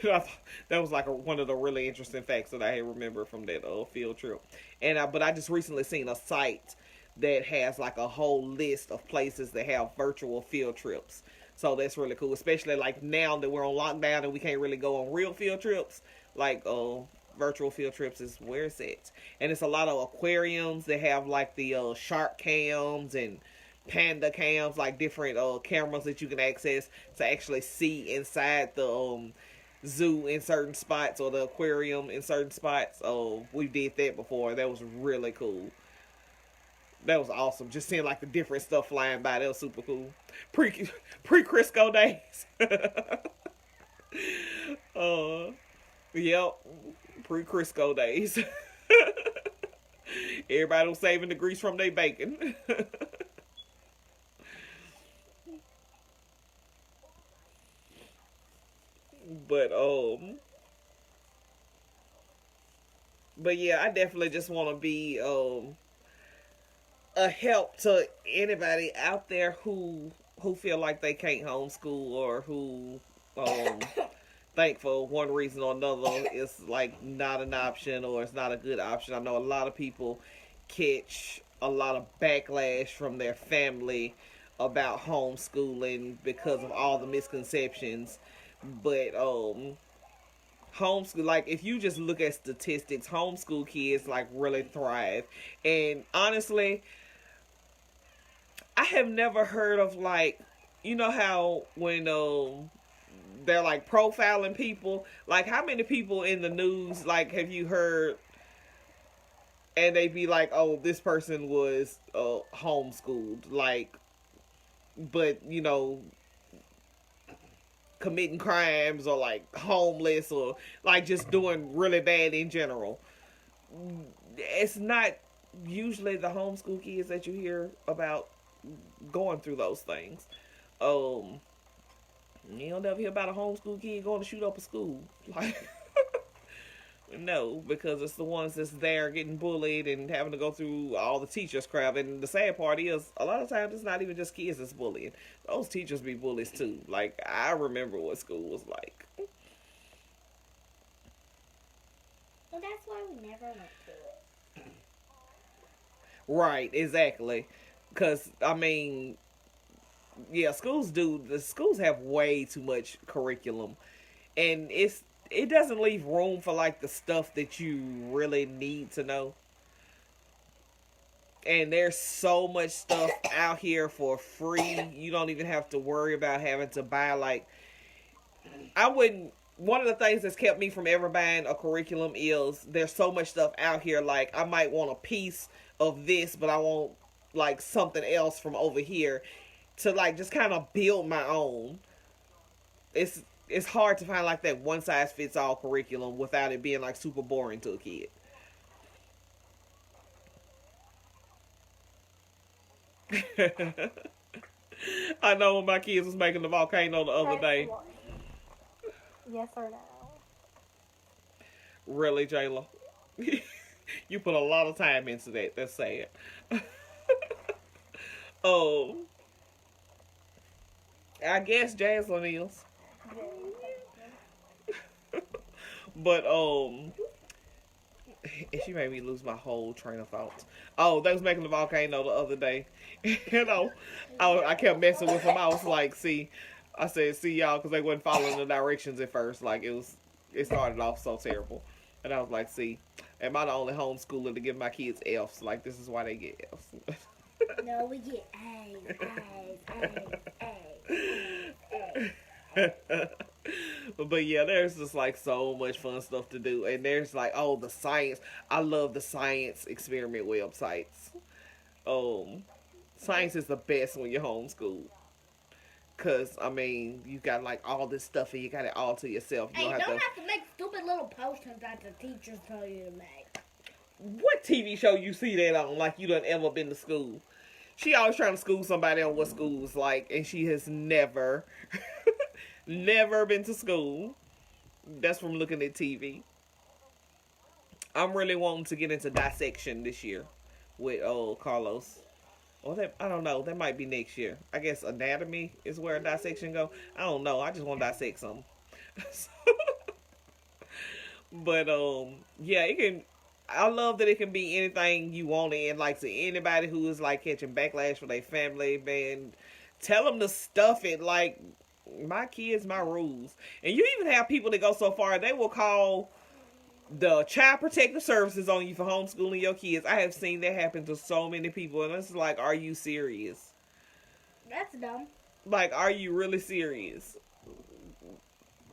that was like one of the really interesting facts that I remember from that field trip. But I just recently seen a site that has like a whole list of places that have virtual field trips. So that's really cool, especially like now that we're on lockdown and we can't really go on real field trips. Like virtual field trips is where it's at, and it's a lot of aquariums that have like the shark cams and panda cams, like different cameras that you can access to actually see inside the zoo in certain spots or the aquarium in certain spots. Oh, we did that before. That was really cool. That was awesome. Just seeing like the different stuff flying by. That was super cool. Pre Crisco days. uh, yep. Pre Crisco days. Everybody was saving the grease from their bacon. But But yeah, I definitely just want to be a help to anybody out there who feel like they can't homeschool or who um think for one reason or another it's like not an option or it's not a good option. I know a lot of people catch a lot of backlash from their family about homeschooling because of all the misconceptions. But homeschool, like if you just look at statistics, homeschool kids like really thrive. And honestly, I have never heard of like, you know how when they're like profiling people, like how many people in the news like have you heard and they be like, oh, this person was homeschooled, like, but committing crimes or like homeless or like just doing really bad in general. It's not usually the homeschool kids that you hear about going through those things. Um, you don't ever hear about a homeschool kid going to shoot up a school. Like, no, because it's the ones that's there getting bullied and having to go through all the teachers crap. And the sad part is, a lot of times it's not even just kids that's bullying. Those teachers be bullies too. Like, I remember what school was like. Well, that's why we never went to it. Right, exactly. Because, I mean, yeah, the schools have way too much curriculum. And it doesn't leave room for like the stuff that you really need to know. And there's so much stuff out here for free. You don't even have to worry about having to buy like I wouldn't one of the things that's kept me from ever buying a curriculum is there's so much stuff out here like I might want a piece of this but I want like something else from over here to like just kind of build my own. It's hard to find like that one size fits all curriculum without it being like super boring to a kid. I know when my kids was making the volcano the other day. Yes or no? Really, Jayla? You put a lot of time into that. That's sad. Oh, I guess Jaslyn is. But and she made me lose my whole train of thoughts. Oh, they was making the volcano the other day. I kept messing with them. I was like, see, I said, see y'all, because they wasn't following the directions at first. Like it started off so terrible. And I was like, see, am I the only homeschooler to give my kids F's? Like, this is why they get F's. No, we get A's, A's. But yeah, there's just like so much fun stuff to do. And there's like, oh, the science. I love the science experiment websites. Science is the best when you're homeschooled. Cause I mean, you got like all this stuff and you got it all to yourself. You don't have to make stupid little potions that the teachers tell you to make. What TV show you see that on? Like you done ever been to school? She always trying to school somebody on what school is like, and she has never, never been to school. That's from looking at TV. I'm really wanting to get into dissection this year with Carlos. Or that I don't know. That might be next year. I guess anatomy is where dissection go. I don't know. I just want to dissect something. But yeah, it can. I love that it can be anything you want it. And like to anybody who is like catching backlash for their family, man, tell them to stuff it. Like my kids, my rules. And you even have people that go so far they will call the child protective services on you for homeschooling your kids. I have seen that happen to so many people, and it's like, are you serious? That's dumb. Like, are you really serious?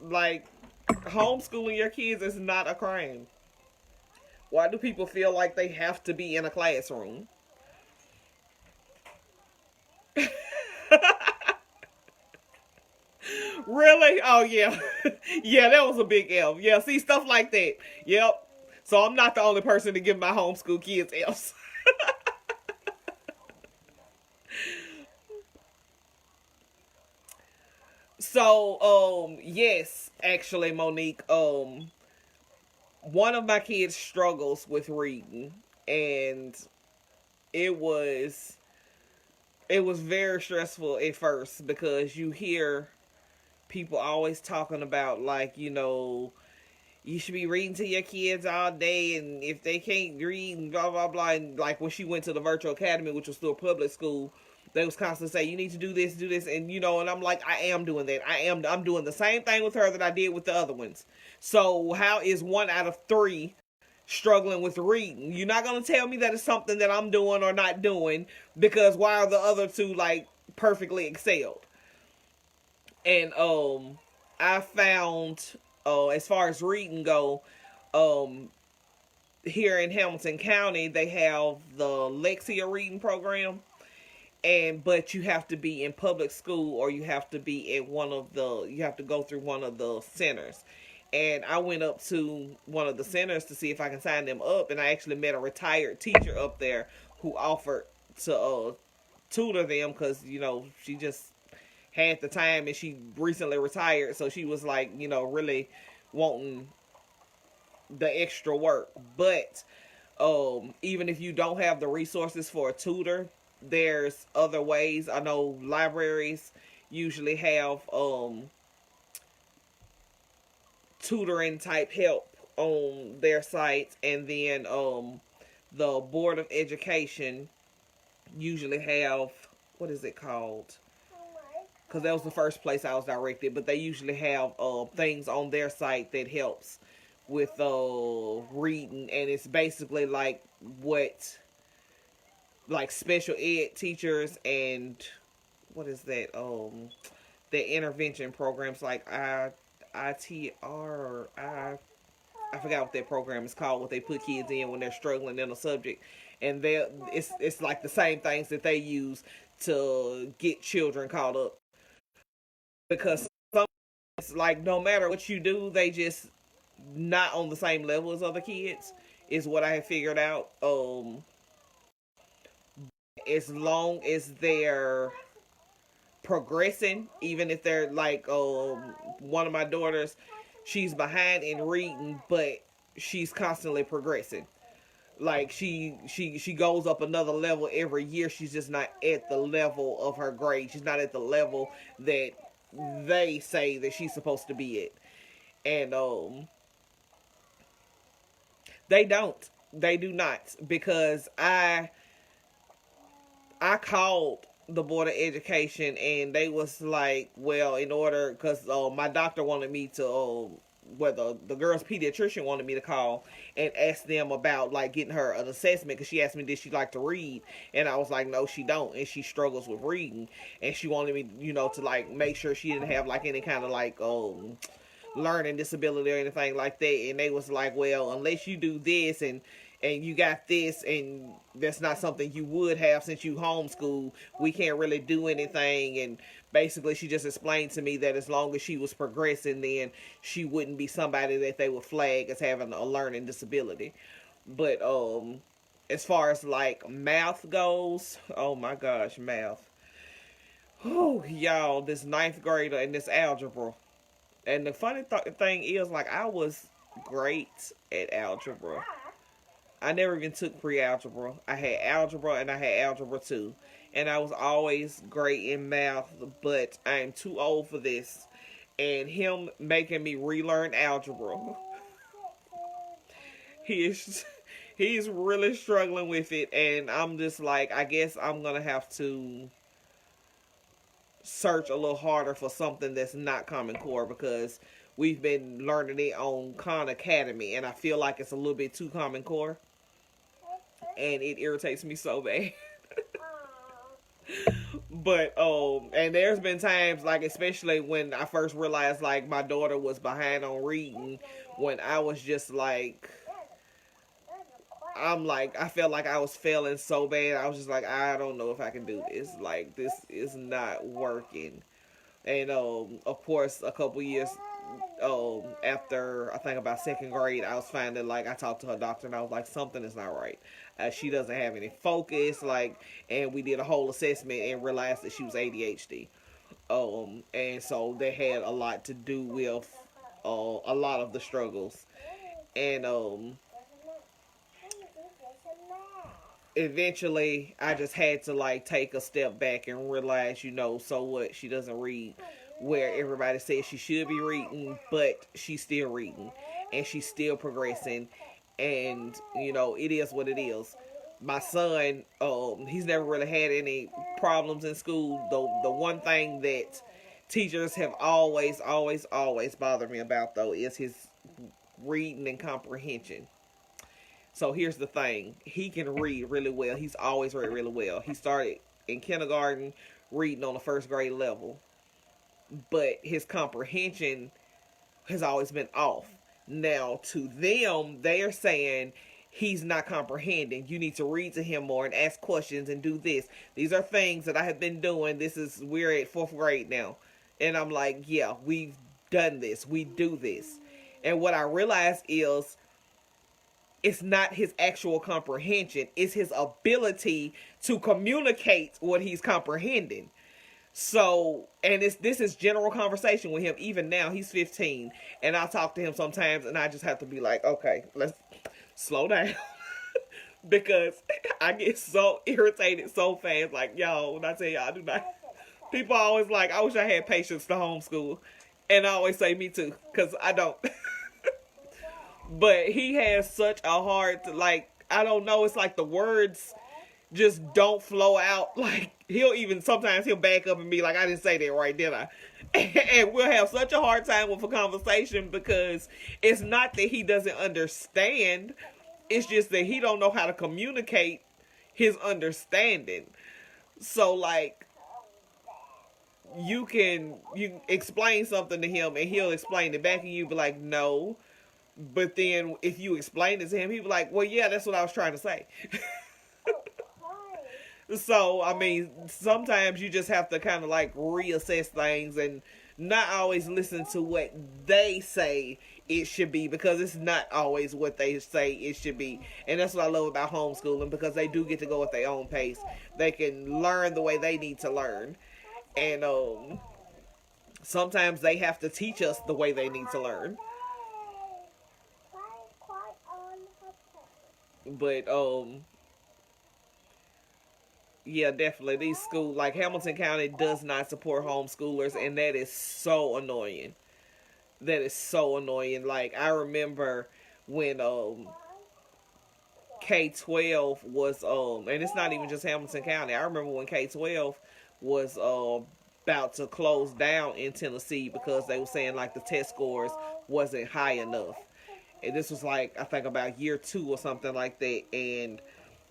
Like, homeschooling your kids is not a crime. Why do people feel like they have to be in a classroom? Really? Oh, yeah. Yeah, that was a big F. Yeah, see, stuff like that. Yep. So I'm not the only person to give my homeschool kids F's. So, yes, actually, Monique, one of my kids struggles with reading, and it was it was very stressful at first because you hear people always talking about, like, you should be reading to your kids all day, and if they can't read and blah blah blah. And like when she went to the virtual academy, which was still a public school, they was constantly saying you need to do this, and and I'm like, I am doing that. I'm doing the same thing with her that I did with the other ones. So how is one out of three struggling with reading? You're not gonna tell me that it's something that I'm doing or not doing, because why are the other two like perfectly excelled? And I found, as far as reading go, um here in Hamilton County they have the Lexia reading program, and but you have to be in public school, or you have to be at you have to go through one of the centers. And I went up to one of the centers to see if I can sign them up, and I actually met a retired teacher up there who offered to tutor them, because she just had the time, and she recently retired, so she was like, really wanting the extra work. But even if you don't have the resources for a tutor, there's other ways. I know libraries usually have tutoring type help on their sites, and then the Board of Education usually have, what is it called? Because that was the first place I was directed, but they usually have things on their site that helps with reading, and it's basically like what, like special ed teachers and what is that, the intervention programs like ITR, or I forgot what that program is called, what they put kids in when they're struggling in a subject, and it's like the same things that they use to get children caught up, because some, it's like no matter what you do, they just not on the same level as other kids, is what I have figured out. As long as they're progressing, even if they're like, one of my daughters, she's behind in reading, but she's constantly progressing. Like she goes up another level every year. She's just not at the level of her grade. She's not at the level that they say that she's supposed to be at. And they don't. They do not, because I called the Board of Education, and they was like, well, in order, because my doctor wanted me to, well, the girl's pediatrician wanted me to call and ask them about like getting her an assessment, because she asked me, did she like to read? And I was like, no, she don't, and she struggles with reading, and she wanted me, to like make sure she didn't have like any kind of like learning disability or anything like that. And they was like, well, unless you do this and you got this, and that's not something you would have since you homeschool, we can't really do anything. And basically she just explained to me that as long as she was progressing, then she wouldn't be somebody that they would flag as having a learning disability. But as far as like math goes, oh my gosh, math. Oh, y'all, this ninth grader and this algebra. And the funny thing is, like, I was great at algebra. I never even took pre-algebra. I had algebra and I had algebra 2. And I was always great in math, but I am too old for this. And him making me relearn algebra, he is he's really struggling with it. And I'm just like, I guess I'm going to have to search a little harder for something that's not Common Core, because we've been learning it on Khan Academy, and I feel like it's a little bit too Common Core, and it irritates me so bad. But and there's been times, like especially when I first realized like my daughter was behind on reading, when I was just like, I felt like I was failing so bad. I was just like, I don't know if I can do this. Like, this is not working. And of course, a couple years after, I think about second grade, I was finding, like, I talked to her doctor, and I was like, something is not right. She doesn't have any focus, like, and we did a whole assessment and realized that she was ADHD. And so they had a lot to do with a lot of the struggles. And eventually I just had to like take a step back and realize, so what, she doesn't read where everybody says she should be reading, but she's still reading and she's still progressing, and it is what it is. My son, he's never really had any problems in school. The one thing that teachers have always bothered me about, though, is his reading and comprehension. So here's the thing. He can read really well. He's always read really well. He started in kindergarten reading on the first grade level. But his comprehension has always been off. Now, to them, they're saying he's not comprehending. You need to read to him more and ask questions and do this. These are things that I have been doing. We're at fourth grade now. And I'm like, yeah, we've done this. We do this. And what I realized is it's not his actual comprehension. It's his ability to communicate what he's comprehending. So, and this is general conversation with him. Even now, he's 15. And I talk to him sometimes and I just have to be like, okay, let's slow down. Because I get so irritated so fast. Like, yo, when I tell y'all, I do not. People are always like, I wish I had patience to homeschool. And I always say, me too. Because I don't. But he has such a hard, I don't know, it's like the words just don't flow out. Like, sometimes he'll back up and be like, I didn't say that right, did I? And we'll have such a hard time with a conversation because it's not that he doesn't understand. It's just that he don't know how to communicate his understanding. So, you explain something to him and he'll explain it back and you be like, no. But then if you explain it to him, he'll be like, well, yeah, that's what I was trying to say. So, I mean, sometimes you just have to kind of reassess things and not always listen to what they say it should be, because it's not always what they say it should be. And that's what I love about homeschooling, because they do get to go at their own pace. They can learn the way they need to learn. And sometimes they have to teach us the way they need to learn. But yeah, definitely these schools like Hamilton County does not support homeschoolers, and that is so annoying. That is so annoying. Like, I remember when K-12 was and it's not even just Hamilton County. I remember when K-12 was about to close down in Tennessee because they were saying the test scores wasn't high enough. And this was I think about year 2 or something like that. And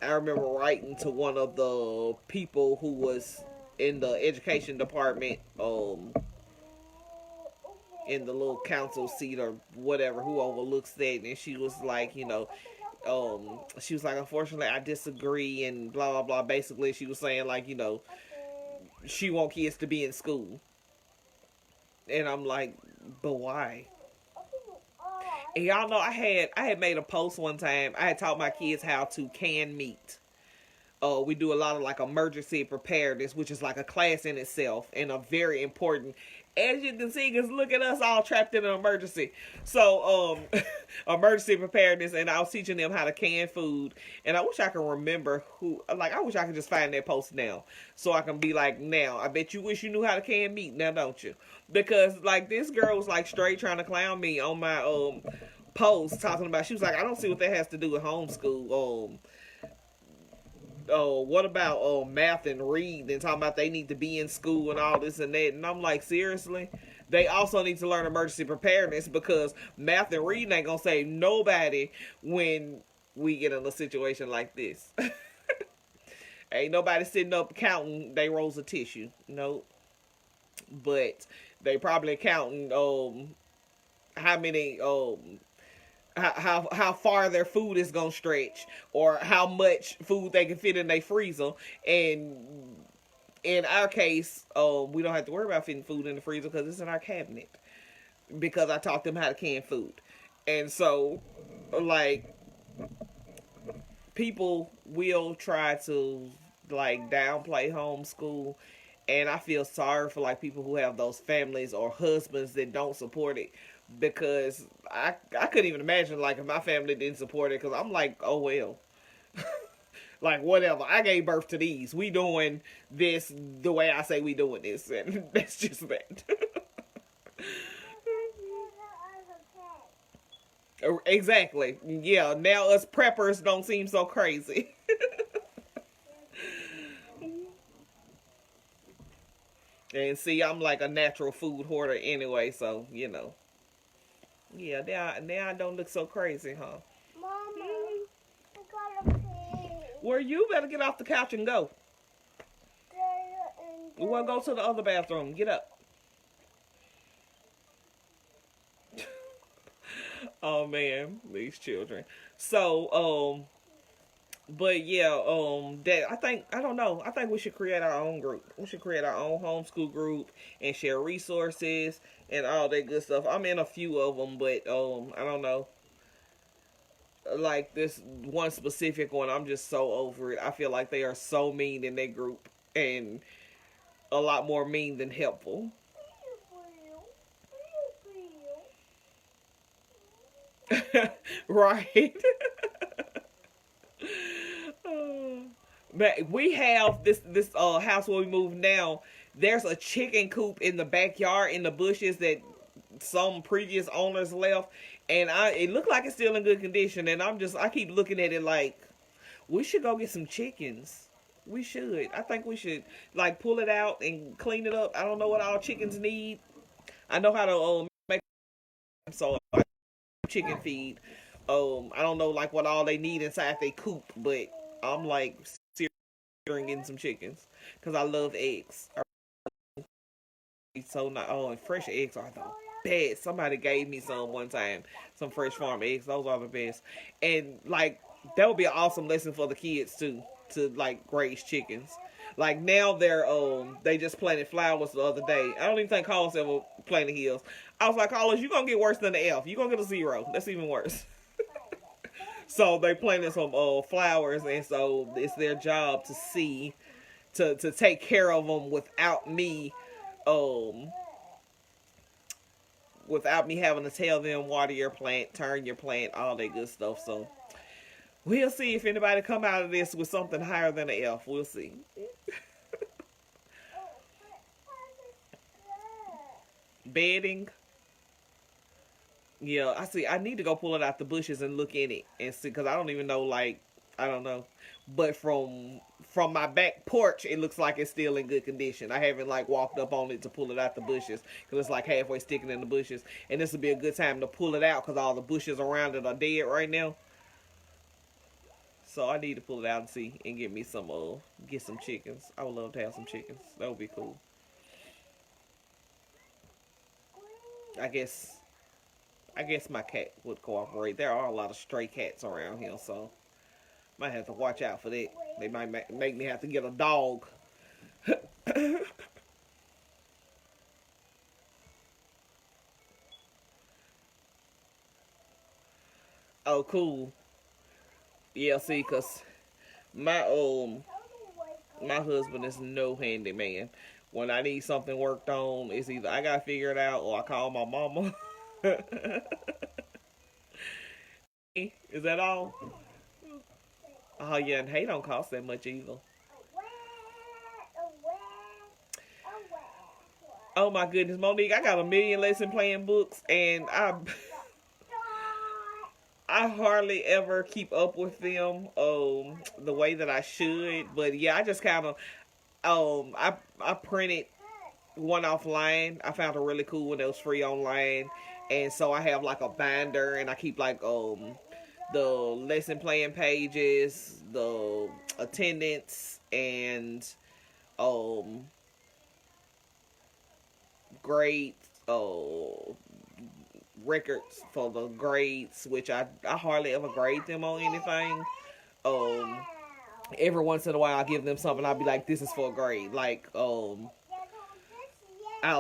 I remember writing to one of the people who was in the education department, in the little council seat or whatever, who overlooks that. And she was like, she was like, unfortunately, I disagree and blah, blah, blah. Basically, she was saying she want kids to be in school. And I'm like, but why? And y'all know I had made a post one time. I had taught my kids how to can meat. We do a lot of emergency preparedness, which is a class in itself and a very important. As you can see, because look at us all trapped in an emergency. So, emergency preparedness, and I was teaching them how to can food. And I wish I could remember I wish I could just find that post now. So I can be like, now, I bet you wish you knew how to can meat now, don't you? Because, this girl was, straight trying to clown me on my, post, talking about, she was like, I don't see what that has to do with homeschool. What about math and read, and talking about they need to be in school and all this and that. And I'm like, seriously? They also need to learn emergency preparedness, because math and reading ain't gonna save nobody when we get in a situation like this. Ain't nobody sitting up counting they rolls of tissue. Nope. But they probably counting how many how far their food is gonna stretch, or how much food they can fit in their freezer. And in our case, we don't have to worry about fitting food in the freezer because it's in our cabinet, because I taught them how to can food. And so, people will try to downplay homeschool, And I feel sorry for like people who have those families or husbands that don't support it, because I couldn't even imagine like if my family didn't support it, because I'm like, oh well. Like whatever, I gave birth to these, we doing this the way I say we doing this, and that's just that. Exactly, yeah, now us preppers don't seem so crazy. And see, I'm like a natural food hoarder anyway, so yeah, now I don't look so crazy, huh? Mama, I gotta pee. Well, you better get off the couch and go. And We want to go to the other bathroom. Get up. Oh man, these children. So, but yeah, that I don't know. I think we should create our own group. We should create our own homeschool group and share resources and all that good stuff. I'm in a few of them, but I don't know. Like this one specific one, I'm just so over it. I feel like they are so mean in that group, and a lot more mean than helpful. Right. But we have this house where we move now. There's a chicken coop in the backyard in the bushes that some previous owners left, and it looked like it's still in good condition. And I keep looking at it like we should go get some chickens. We should. I think we should like pull it out and clean it up. I don't know what all chickens need. I know how to make so chicken feed. I don't know like what all they need inside they coop, but I'm like getting some chickens because I love eggs. So not and fresh eggs are the best. Somebody gave me some one time, some fresh farm eggs. Those are the best, and like that would be an awesome lesson for the kids too, to like raise chickens. Like now they just planted flowers the other day. I don't even think Carlos ever planted his. I was like, Carlos, you gonna get worse than the F. You gonna get a 0. That's even worse. So they planted some flowers, and so it's their job to see to take care of them um without me having to tell them water your plant, turn your plant, all that good stuff. So we'll see if anybody come out of this with something higher than an F. We'll see. Bedding. Yeah, I see. I need to go pull it out the bushes and look in it and see, because I don't even know. Like, I don't know. But from my back porch, it looks like it's still in good condition. I haven't like walked up on it to pull it out the bushes because it's like halfway sticking in the bushes. And this would be a good time to pull it out because all the bushes around it are dead right now. So I need to pull it out and see and get some chickens. I would love to have some chickens. That would be cool. I guess my cat would cooperate. There are a lot of stray cats around here, so might have to watch out for that. They might make me have to get a dog. Oh, cool. Yeah, see, cause my my husband is no handyman. When I need something worked on, it's either I gotta figure it out or I call my mama. Is that all? Oh yeah, and hay don't cost that much either. Oh my goodness, Monique, I got a million lesson plan books, and I hardly ever keep up with them the way that I should. But yeah, I just kind of I printed one offline. I found a really cool one that was free online, and so I have like a binder, and I keep like the lesson plan pages, the attendance, and um grade records for the grades, which I hardly ever grade them on anything. Um, every once in a while I give them something. I'll be like, this is for a grade. Like I'll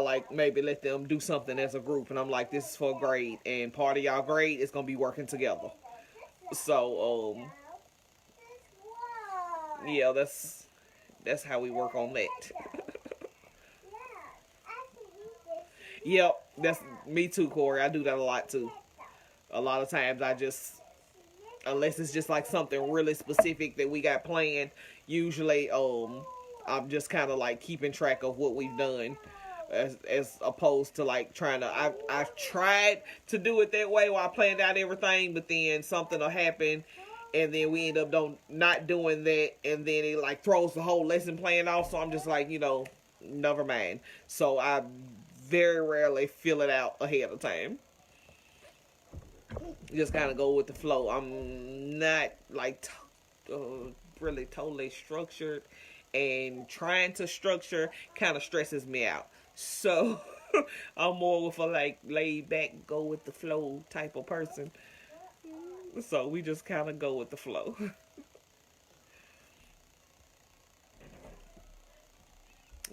like maybe let them do something as a group, and I'm like, this is for a grade, and part of y'all grade is gonna be working together. So yeah, that's how we work on that. Yep, that's me too, Corey. I do that a lot too. A lot of times I just, unless it's just like something really specific that we got planned, usually I'm just kind of like keeping track of what we've done, as opposed to like trying to, I've tried to do it that way while I planned out everything, but then something will happen and then we end up don't not doing that, and then it like throws the whole lesson plan off. So I'm just like, never mind. So I very rarely fill it out ahead of time. Just kind of go with the flow. I'm not like really totally structured, and trying to structure kind of stresses me out. So I'm more with a like laid back, go with the flow type of person. So we just kind of go with the flow.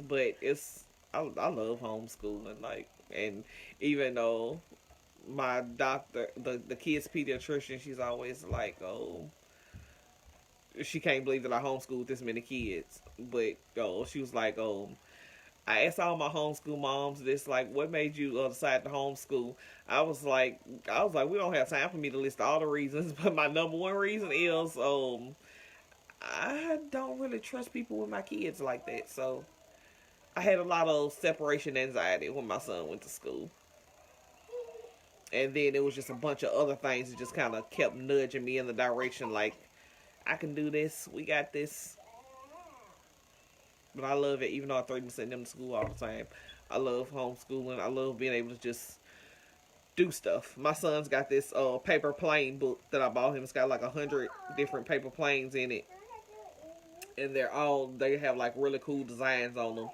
But I love homeschooling, like, and even though my doctor, the kid's pediatrician, she's always like, oh, she can't believe that I homeschooled this many kids. But she was like, I asked all my homeschool moms this, like, what made you decide to homeschool? I was like, we don't have time for me to list all the reasons, but my number one reason is, I don't really trust people with my kids like that. So I had a lot of separation anxiety when my son went to school. And then it was just a bunch of other things that just kind of kept nudging me in the direction, like, I can do this, we got this. But I love it, even though I threaten to send them to school all the time. I love homeschooling. I love being able to just do stuff. My son's got this paper plane book that I bought him. It's got like 100 different paper planes in it, and they have like really cool designs on them.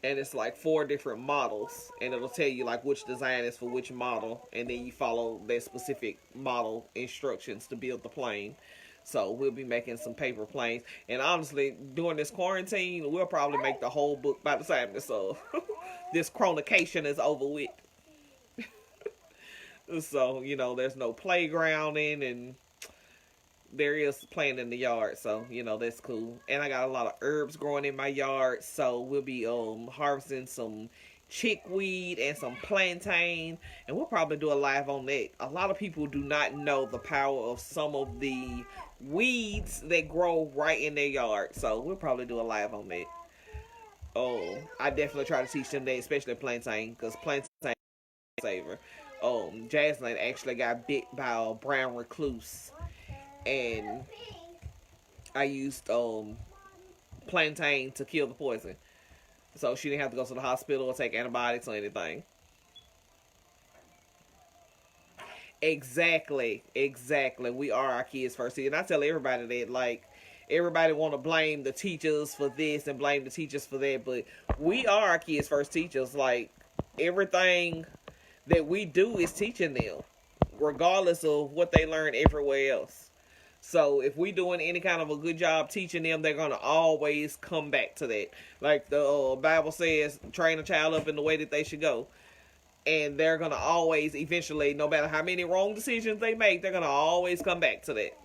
And it's like 4 different models, and it'll tell you like which design is for which model, and then you follow that specific model instructions to build the plane. So we'll be making some paper planes, and honestly, during this quarantine, we'll probably make the whole book by the time this this chronication is over with. So there's no playgrounding, and there is playing in the yard, so that's cool. And I got a lot of herbs growing in my yard, so we'll be harvesting some chickweed and some plantain, and we'll probably do a live on that. A lot of people do not know the power of some of the weeds that grow right in their yard, so we'll probably do a live on that. I definitely try to teach them that, especially plantain, because plantain is a saver. Jaslyn actually got bit by a brown recluse, and I used plantain to kill the poison, so she didn't have to go to the hospital or take antibiotics or anything. Exactly, exactly. We are our kids first. And I tell everybody that, like, everybody want to blame the teachers for this and blame the teachers for that, but we are our kids first teachers. Like, everything that we do is teaching them, regardless of what they learn everywhere else. So if we doing any kind of a good job teaching them, they're gonna always come back to that. Like the Bible says, train a child up in the way that they should go, and they're gonna always, eventually, no matter how many wrong decisions they make, they're gonna always come back to that.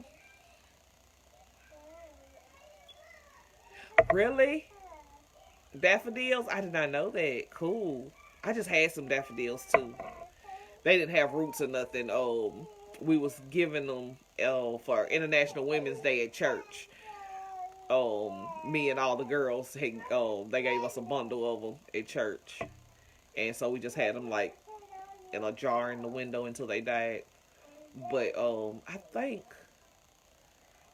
Really? Daffodils? I did not know that. Cool. I just had some daffodils too. They didn't have roots or nothing. We was giving them for International Women's Day at church. Me and all the girls, they gave us a bundle of them at church, and so we just had them like in a jar in the window until they died. But I think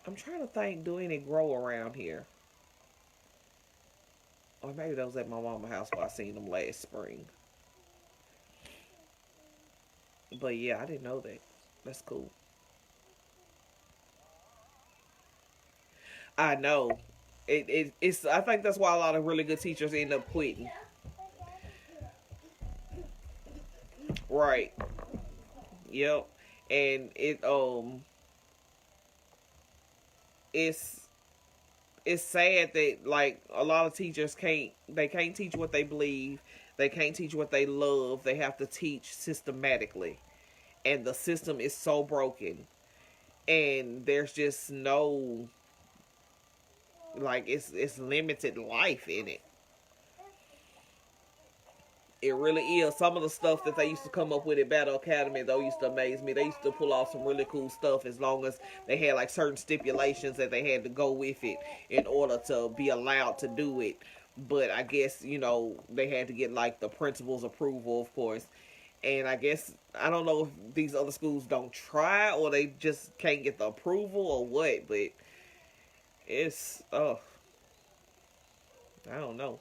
I'm trying to think, do any grow around here? Or maybe that was at my mama's house where I seen them last spring. But yeah, I didn't know that. That's cool. I know. It's. I think that's why a lot of really good teachers end up quitting. Right. Yep. And it's it's sad that like a lot of teachers can't teach what they believe. They can't teach what they love. They have to teach systematically, and the system is so broken, and there's just no, like, it's limited life in it. It really is. Some of the stuff that they used to come up with at Battle Academy, though, used to amaze me. They used to pull off some really cool stuff as long as they had like certain stipulations that they had to go with it in order to be allowed to do it. But I guess, they had to get like the principal's approval, of course. And I guess, I don't know if these other schools don't try or they just can't get the approval or what, but it's, I don't know.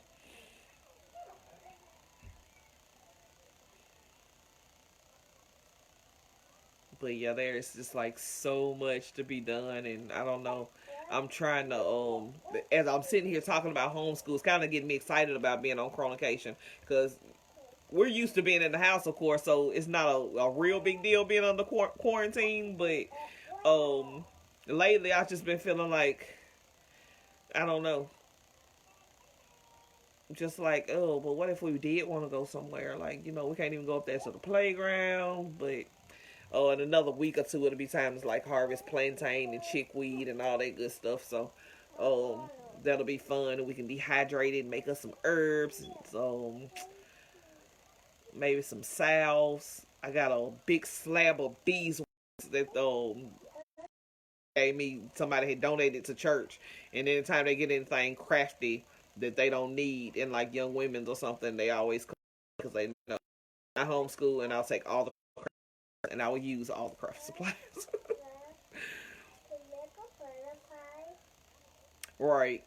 But yeah, there's just like so much to be done, and I don't know. I'm trying to as I'm sitting here talking about homeschool, it's kind of getting me excited about being on chronication because we're used to being in the house, of course, so it's not a real big deal being under quarantine. But um, lately I've just been feeling like, I don't know, just like, oh, but what if we did want to go somewhere? Like, we can't even go up there to the playground, but in another week or two, it'll be times like harvest plantain and chickweed and all that good stuff. So, that'll be fun, and we can dehydrate it, make us some herbs, and maybe some salves. I got a big slab of beeswax that gave me. Somebody had donated to church, and anytime they get anything crafty that they don't need in like Young Women's or something, they always come because they know I homeschool, and I'll take all the and I will use all the craft supplies. Right.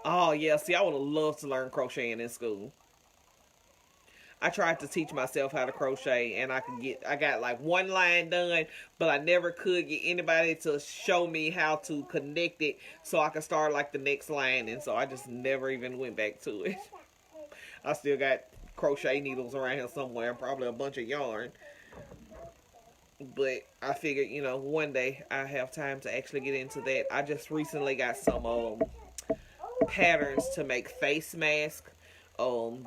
Oh yeah. See, I would have loved to learn crocheting in school. I tried to teach myself how to crochet, and I got like one line done, but I never could get anybody to show me how to connect it so I could start like the next line, and so I just never even went back to it. I still got crochet needles around here somewhere, probably a bunch of yarn. But I figured, one day I have time to actually get into that. I just recently got some patterns to make face masks.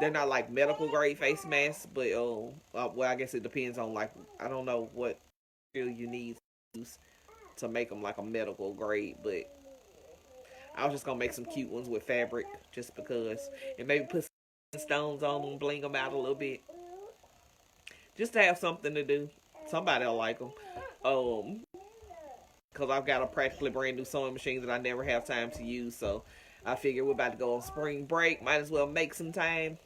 They're not like medical grade face masks, but well, I guess it depends on like, I don't know what you need to use to make them like a medical grade, but I was just gonna make some cute ones with fabric just because, and maybe put some stones on them, bling them out a little bit, just to have something to do. Somebody'll like them. Because I've got a practically brand new sewing machine that I never have time to use, so I figure we're about to go on spring break. Might as well make some time.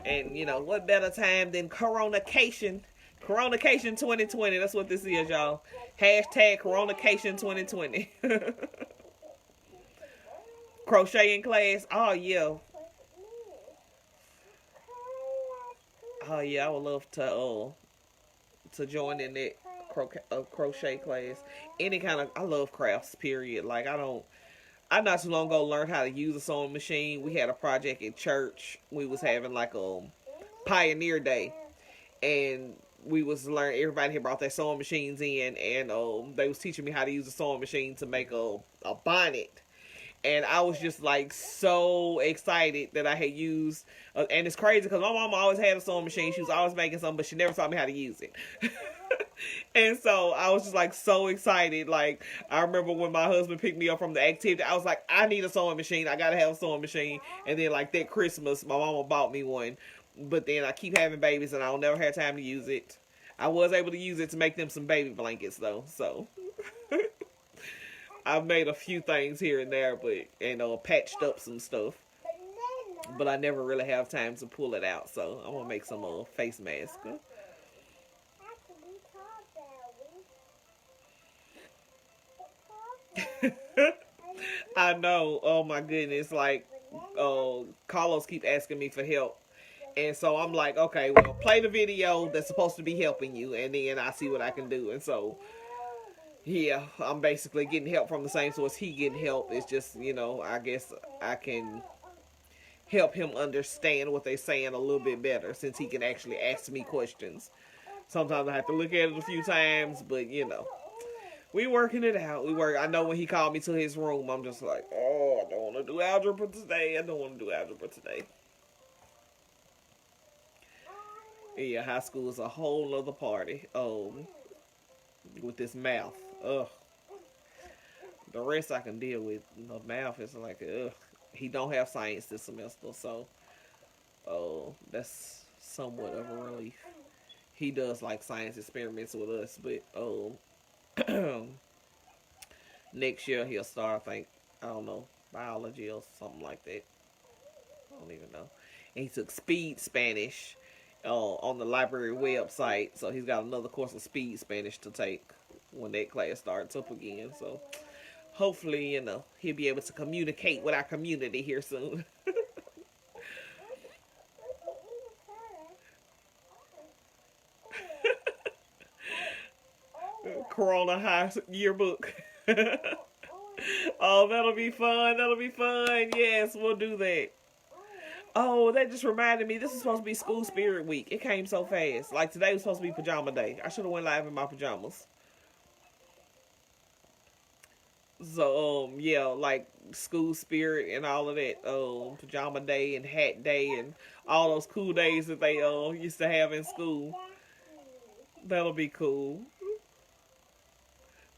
And what better time than Coronacation? Coronacation 2020. That's what this is, y'all. Hashtag Coronacation 2020. Crocheting class. Oh yeah. Oh yeah. I would love to join in that crochet class. Any kind of, I love crafts. Period. Like I not too long ago learned how to use a sewing machine. We had a project at church. We was having like a Pioneer Day, and we was learning. Everybody had brought their sewing machines in, and they was teaching me how to use a sewing machine to make a bonnet. And I was just like so excited that I had used, and it's crazy because my mom always had a sewing machine. She was always making something, but she never taught me how to use it. And so I was just like so excited. Like I remember when my husband picked me up from the activity, I was like, I need a sewing machine. I gotta have a sewing machine. And then like that Christmas, my mama bought me one. But then I keep having babies, and I'll never have time to use it. I was able to use it to make them some baby blankets though. So I've made a few things here and there, but patched up some stuff. But I never really have time to pull it out, so I'm gonna make some face mask. I know. Oh my goodness! Like, Carlos keep asking me for help, and so I'm like, okay, well, play the video that's supposed to be helping you, and then I see what I can do. And so yeah, I'm basically getting help from the same source he getting help. It's just, I guess I can help him understand what they're saying a little bit better since he can actually ask me questions. Sometimes I have to look at it a few times, but we working it out. I know when he called me to his room, I'm just like, oh, I don't want to do algebra today. I don't want to do algebra today. Yeah, high school is a whole other party. With this math. Ugh. The rest I can deal with. The math is like, ugh. He don't have science this semester, so that's somewhat of a relief. He does like science experiments with us, but next year he'll start. I think I don't know biology or something like that. I don't even know. And he took speed Spanish on the library website, so he's got another course of speed Spanish to take when that class starts up again. So hopefully, he'll be able to communicate with our community here soon. Corona High yearbook. Oh, that'll be fun. That'll be fun. Yes, we'll do that. Oh, that just reminded me. This is supposed to be School Spirit Week. It came so fast. Like today was supposed to be pajama day. I should have went live in my pajamas. So yeah, like School Spirit and all of that. Pajama day and hat day and all those cool days that they used to have in school. That'll be cool.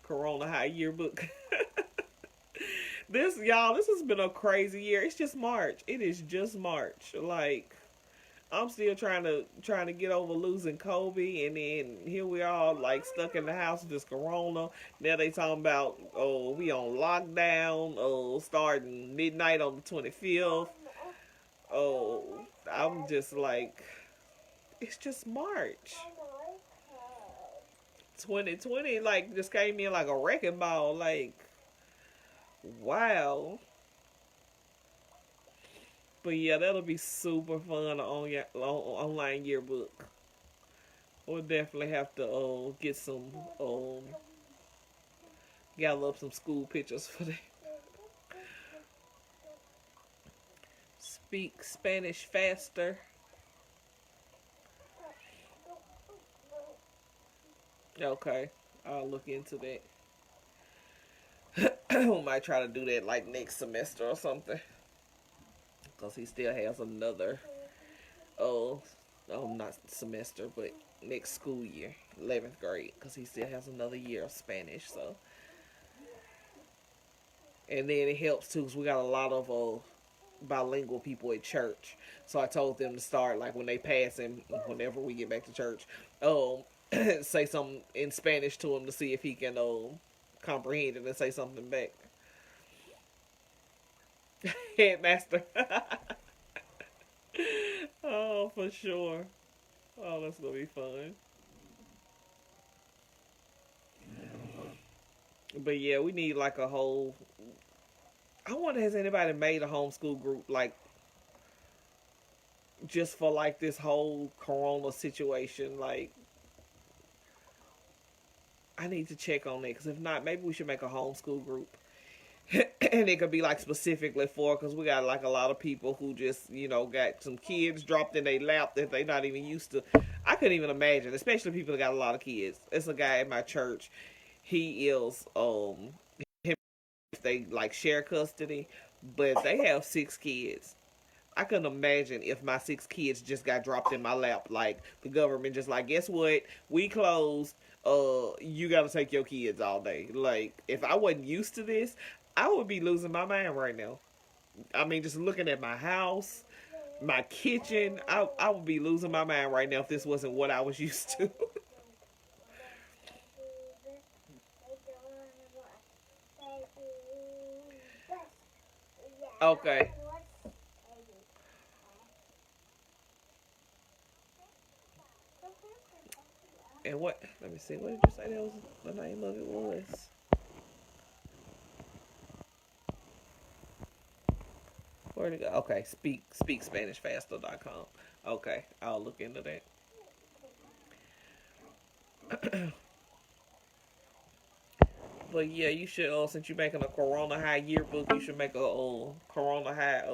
Corona High yearbook. This has been a crazy year. It's just March. It is just March. Like I'm still trying to get over losing Kobe, and then here we are like stuck in the house with this Corona. Now they talking about we on lockdown starting midnight on the 25th. Oh, I'm just like it's just March. 2020 like just came in like a wrecking ball. Like wow. But yeah, that'll be super fun on your online yearbook. We'll definitely have to get some gather up some school pictures for that. Speak Spanish faster. Okay, I'll look into that. We might try to do that like next semester or something. Because he still has another, oh, not semester, but next school year, 11th grade. Because he still has another year of Spanish. So, and then it helps too, because we got a lot of bilingual people at church. So I told them to start like when they pass him, whenever we get back to church, say something in Spanish to him to see if he can comprehend it and say something back. Headmaster. Oh, for sure. Oh, that's gonna be fun. But yeah, we need like a whole. I wonder has anybody made a homeschool group like just for like this whole Corona situation? Like, I need to check on that because if not, maybe we should make a homeschool group. And it could be like specifically for because we got like a lot of people who just got some kids dropped in their lap that they not even used to. I couldn't even imagine, especially people that got a lot of kids. It's a guy at my church. He is him they like share custody, but they have 6 kids. I couldn't imagine if my 6 kids just got dropped in my lap. Like the government just like, guess what? We closed. You got to take your kids all day. Like if I wasn't used to this, I would be losing my mind right now. I mean, just looking at my house, my kitchen, I would be losing my mind right now if this wasn't what I was used to. Okay. And what? Let me see. What did you say that was the name of it was? Where'd it go? Okay, speakspanishfaster.com. Okay, I'll look into that. But yeah, you should. Since you're making a Corona High yearbook, you should make a Corona High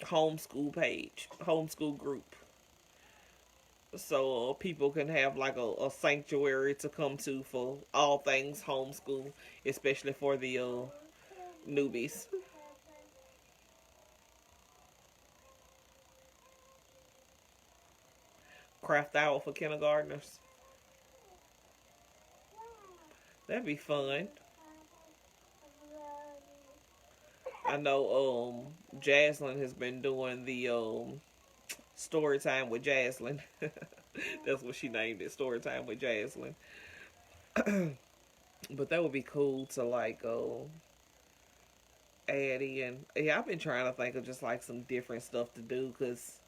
homeschool page, homeschool group, so people can have like a sanctuary to come to for all things homeschool, especially for the newbies. Craft hour for kindergartners. That'd be fun. I know Jaslyn has been doing the story time with Jaslyn. That's what she named it, story time with Jaslyn. But that would be cool to like add in. Yeah, I've been trying to think of just like some different stuff to do because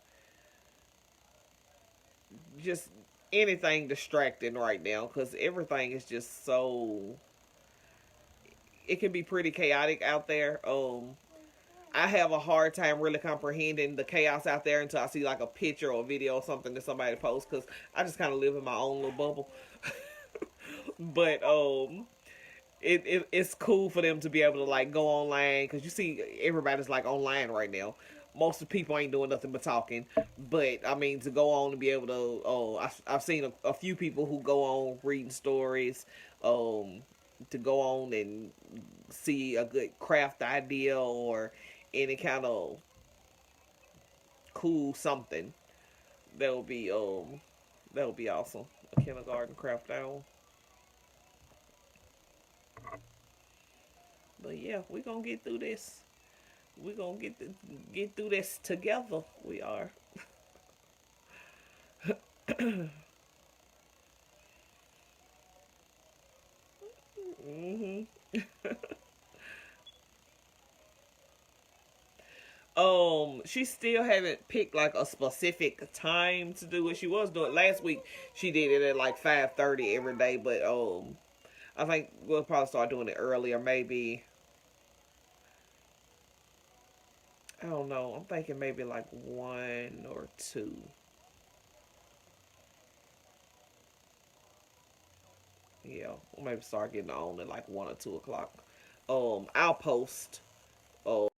just anything distracting right now because everything is just so it can be pretty chaotic out there. I have a hard time really comprehending the chaos out there until I see like a picture or a video or something that somebody posts because I just kind of live in my own little bubble. But it's cool for them to be able to like go online because you see everybody's like online right now. Most of the people ain't doing nothing but talking, but I mean to go on and be able to. Oh, I've seen a few people who go on reading stories, to go on and see a good craft idea or any kind of cool something. That would be that would be awesome. A kindergarten craft hour. But yeah, we gonna get through this. We gonna get through this together. We are. Hmm. She still haven't picked like a specific time to do what she was doing last week. She did it at like 5:30 every day, but I think we'll probably start doing it earlier. Maybe I don't know. I'm thinking maybe like 1 or 2. Yeah, we'll maybe start getting on at like 1 or 2 o'clock. I'll post